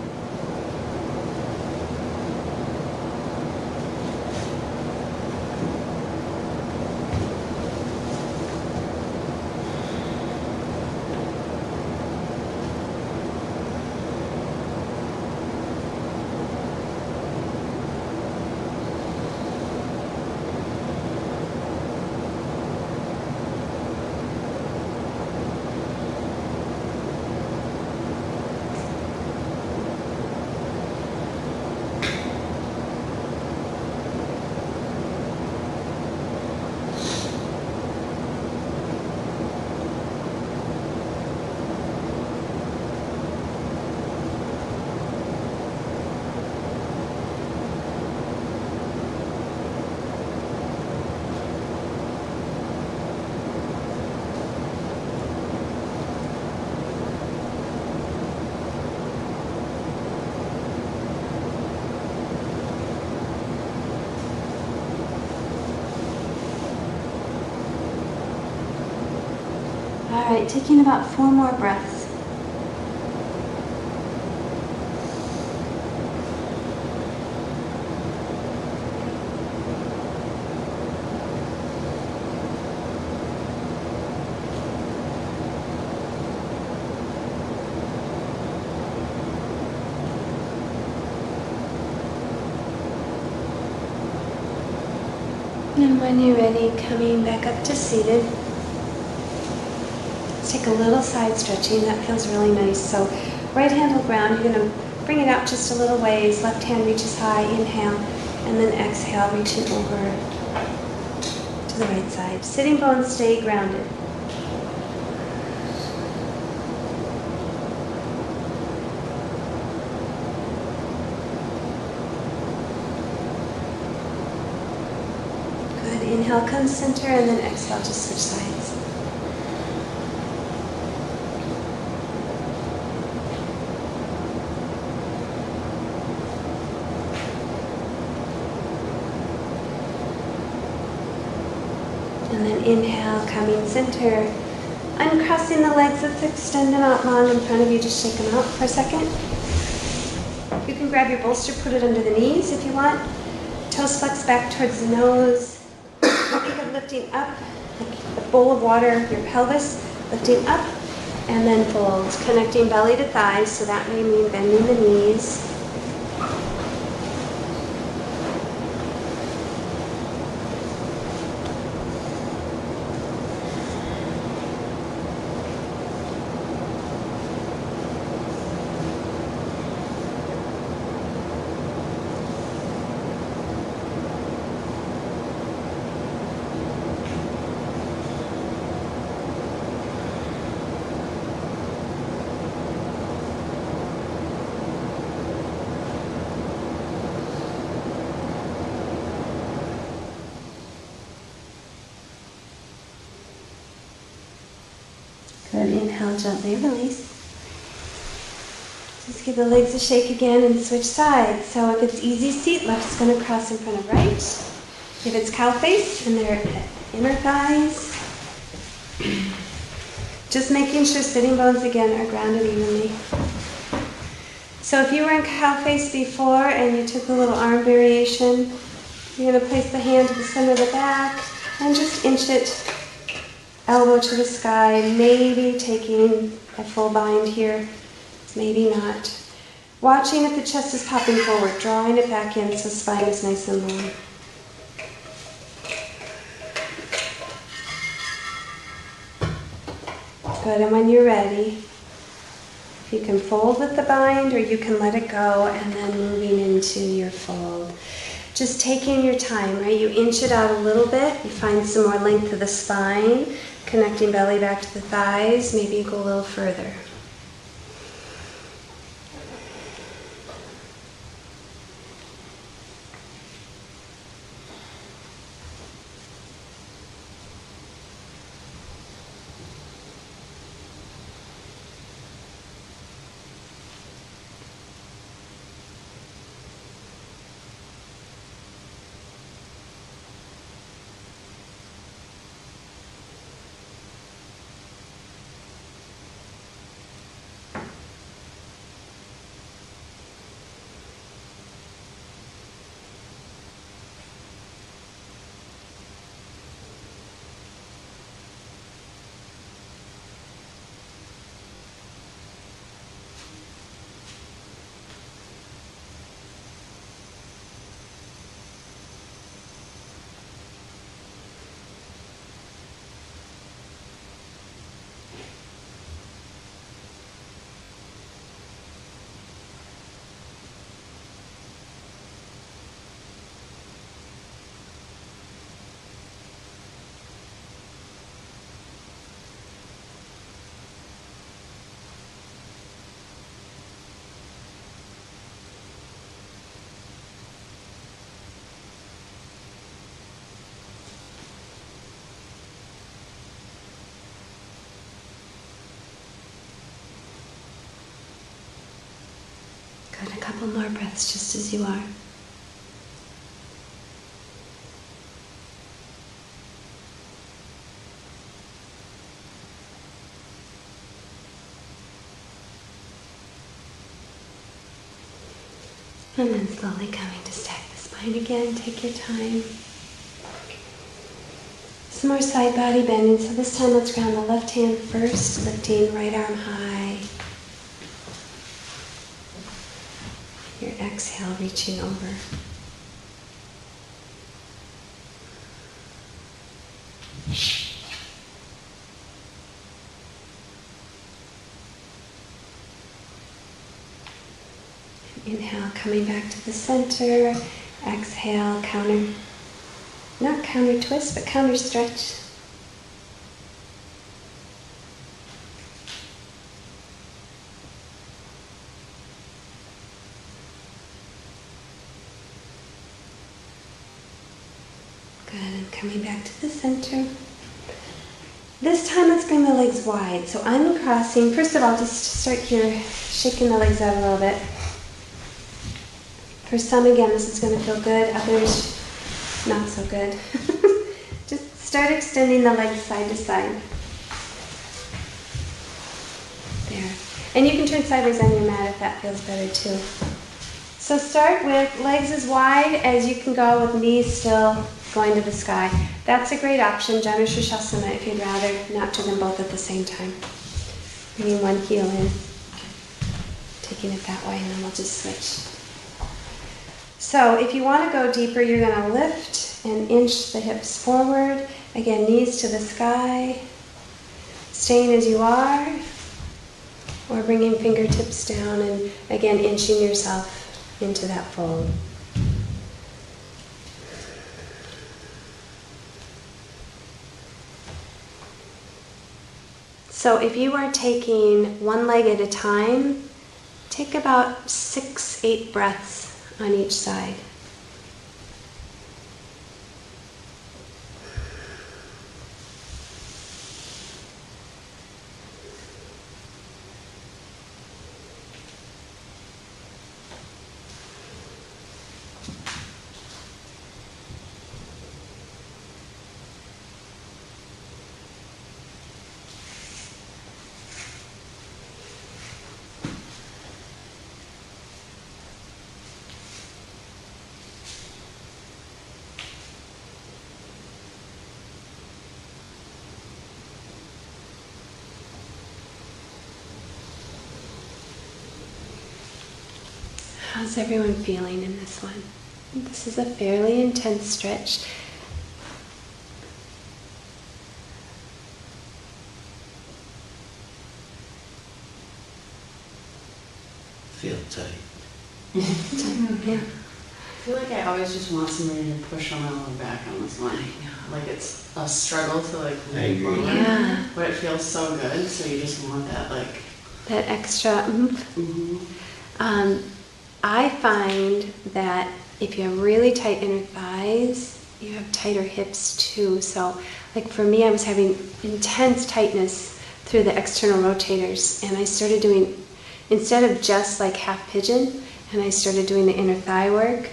All right, taking about 4 more breaths. And when you're ready, coming back up to seated. Take a little side stretching. That feels really nice. So right hand will ground. You're going to bring it out just a little ways. Left hand reaches high. Inhale. And then exhale, reaching over to the right side. Sitting bones stay grounded. Good. Inhale, come center, and then exhale, just switch sides. And then inhale, coming center, uncrossing the legs. Let's extend them out long in front of you. Just shake them out for a second. You can grab your bolster, put it under the knees if you want. Toes flex back towards the nose. Think of lifting up, like a bowl of water, your pelvis, lifting up, and then fold. Connecting belly to thighs, so that may mean bending the knees. Good. Inhale, gently release. Just give the legs a shake again and switch sides. So if it's easy seat, left's going to cross in front of right. If it's cow face and their inner thighs, just making sure sitting bones again are grounded evenly. So if you were in cow face before and you took a little arm variation, you're going to place the hand to the center of the back and just inch it, elbow to the sky, maybe taking a full bind here, maybe not. Watching if the chest is popping forward, drawing it back in so spine is nice and long. Good, and when you're ready, you can fold with the bind or you can let it go and then moving into your fold. Just taking your time, right? You inch it out a little bit, you find some more length of the spine, connecting belly back to the thighs, maybe you go a little further. Good, a couple more breaths just as you are. And then slowly coming to stack the spine again. Take your time. Some more side body bending. So this time let's ground the left hand first, lifting right arm high. Your exhale, reaching over. Inhale, coming back to the center. Exhale, not counter twist, but counter stretch. Good, and coming back to the center. This time let's bring the legs wide. So I'm crossing. First of all, just start here, shaking the legs out a little bit. For some, again, this is going to feel good. Others, not so good. Just start extending the legs side to side. There. And you can turn sideways on your mat if that feels better too. So start with legs as wide as you can go with knees still going to the sky. That's a great option, Janu Shirshasana, if you'd rather not do them both at the same time. Bringing one heel in, taking it that way, and then we'll just switch. So if you want to go deeper, you're going to lift and inch the hips forward. Again, knees to the sky, staying as you are, or bringing fingertips down and again inching yourself into that fold. So if you are taking one leg at a time, take about 6-8 breaths on each side. How's everyone feeling in this one? This is a fairly intense stretch. Feel tight. Yeah. I feel like I always just want somebody to push on my lower back on this one. Like it's a struggle to like I agree. move forward, Yeah. but it feels so good. So you just want that like. That extra oomph. Mm-hmm. I find that if you have really tight inner thighs, you have tighter hips too. So, like for me, I was having intense tightness through the external rotators, and I started doing, instead of just like half pigeon, and I started doing the inner thigh work,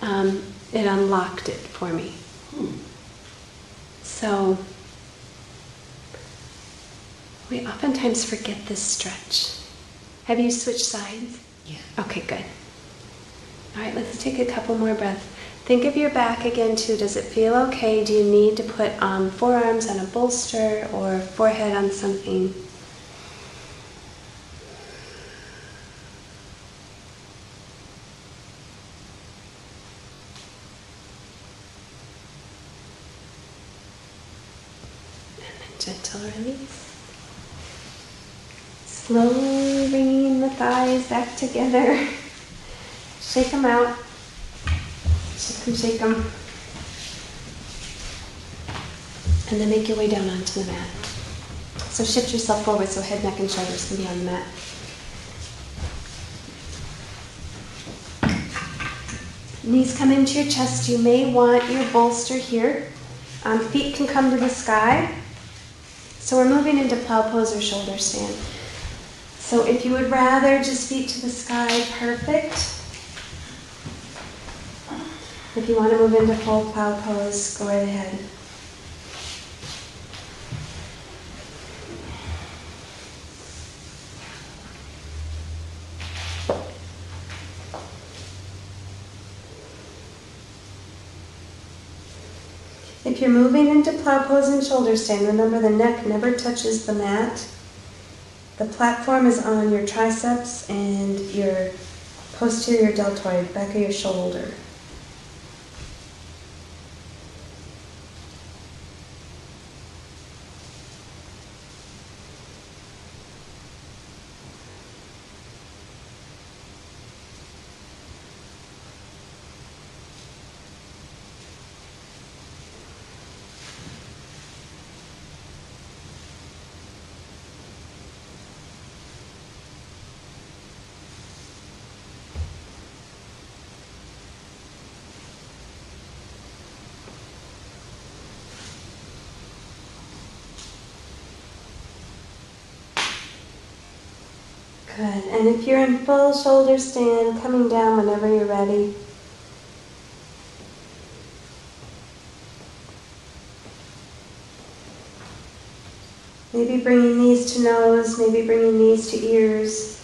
it unlocked it for me. So, we oftentimes forget this stretch. Have you switched sides? Yeah. Okay, good. All right, let's take a couple more breaths. Think of your back again too. Does it feel okay? Do you need to put forearms on a bolster or forehead on something? And then gentle release. Slowly bringing the thighs back together. Shake them out. Shake them, shake them. And then make your way down onto the mat. So shift yourself forward so head, neck, and shoulders can be on the mat. Knees come into your chest. You may want your bolster here. Feet can come to the sky. So we're moving into plow pose or shoulder stand. So if you would rather just feet to the sky, perfect. If you want to move into full plow pose, go right ahead. If you're moving into plow pose and shoulder stand, remember the neck never touches the mat. The platform is on your triceps and your posterior deltoid, back of your shoulder. Good. And if you're in full shoulder stand, coming down whenever you're ready. Maybe bringing knees to nose, maybe bringing knees to ears.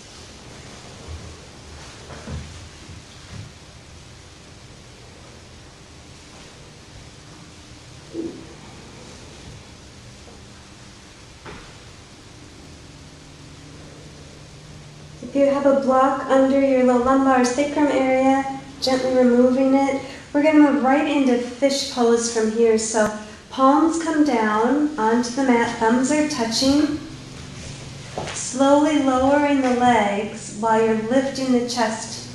If you have a block under your low lumbar sacrum area, gently removing it. We're going to move right into fish pose from here. So palms come down onto the mat, thumbs are touching. Slowly lowering the legs while you're lifting the chest,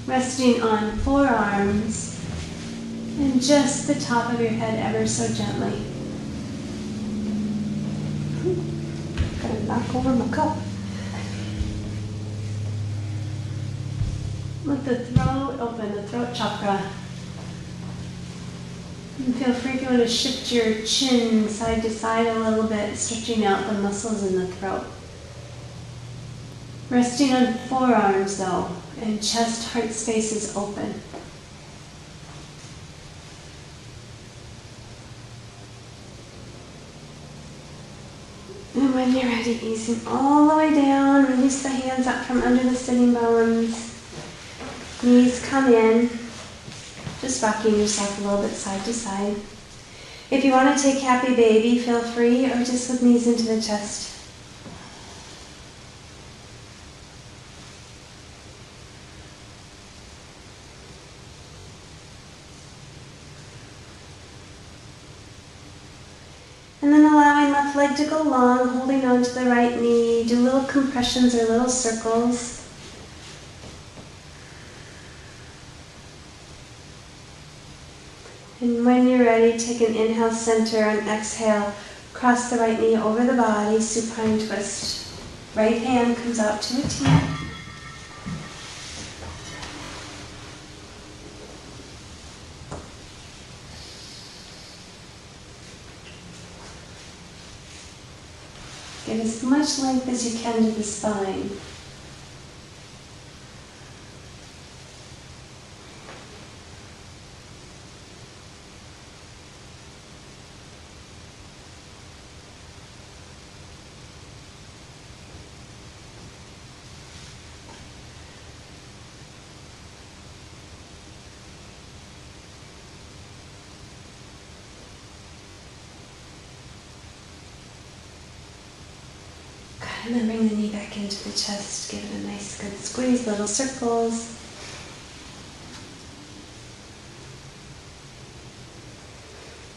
resting on forearms and just the top of your head ever so gently. Gonna knock over my cup. Let the throat open, the throat chakra. And feel free if you want to shift your chin side to side a little bit, stretching out the muscles in the throat. Resting on forearms though, and chest, heart space is open. And when you're ready, easing all the way down, release the hands up from under the sitting bones. Knees come in, just rocking yourself a little bit side to side. If you want to take happy baby, feel free, or just with knees into the chest. And then allowing left leg to go long, holding on to the right knee. Do little compressions or little circles. And when you're ready, take an inhale, center, and exhale. Cross the right knee over the body, supine twist. Right hand comes out to a T. Give as much length as you can to the spine. And then bring the knee back into the chest. Give it a nice good squeeze, little circles.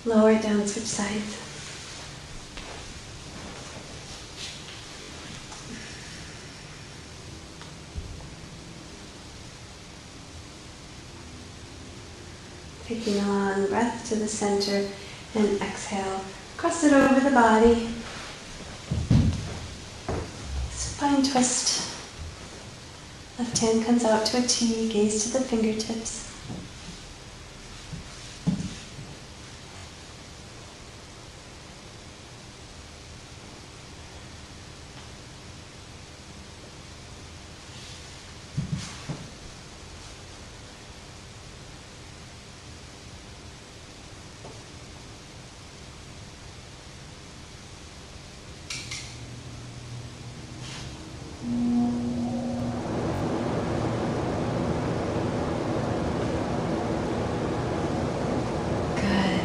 Lower it down, switch sides. Taking a long breath to the center and exhale. Cross it over the body. Spine twist. Left hand comes out to a T, gaze to the fingertips.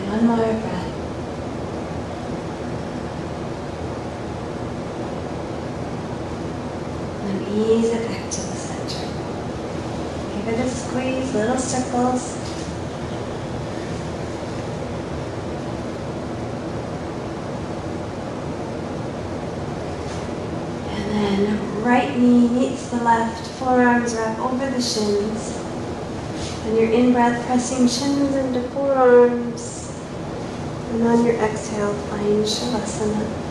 One more breath. And then ease it back to the center. Give it a squeeze, little circles. And then right knee meets the left, forearms wrap over the shins. On your in-breath, pressing shins into forearms. And on your exhale, find Shavasana.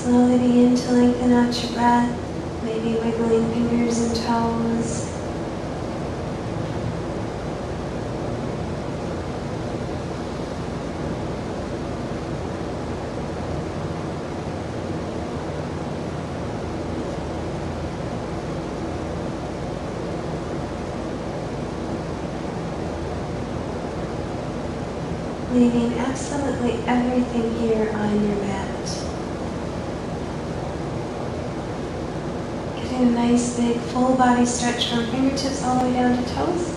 Slowly begin to lengthen out your breath, maybe wiggling fingers and toes. Leaving absolutely everything here on your mat. Getting a nice big full body stretch from fingertips all the way down to toes.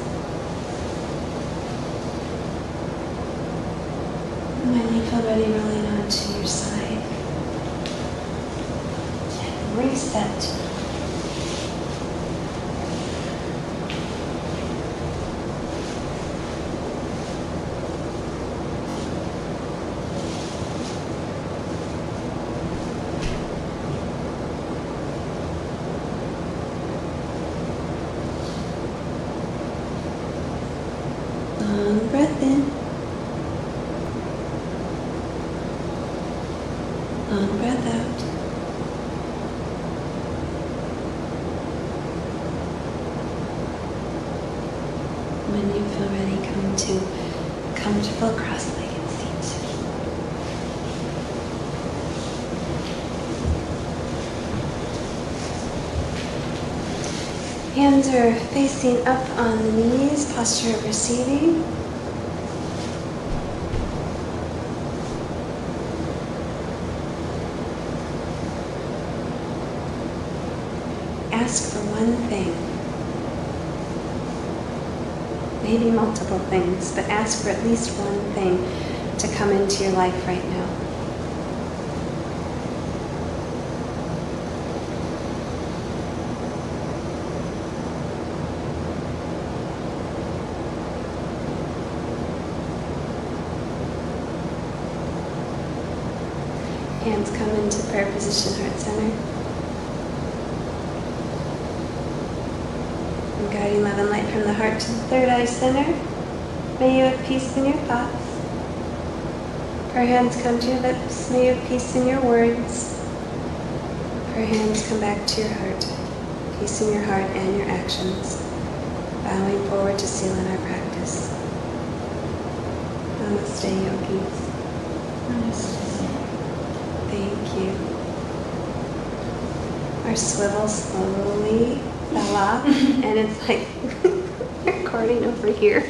And when you feel ready, rolling onto your side. And reset. Long breath in. Long breath out. When you feel ready, come to a comfortable cross-legged seat. Hands are facing up on the knees, posture of receiving. Ask for one thing. Maybe multiple things, but ask for at least one thing to come into your life right now. Hands come into prayer position, heart center. And guiding love and light from the heart to the third eye center. May you have peace in your thoughts. Prayer hands come to your lips. May you have peace in your words. Prayer hands come back to your heart. Peace in your heart and your actions. Bowing forward to seal in our practice. Namaste, yogis. Namaste. Thank you. Our swivel slowly fell off, and it's like recording over here.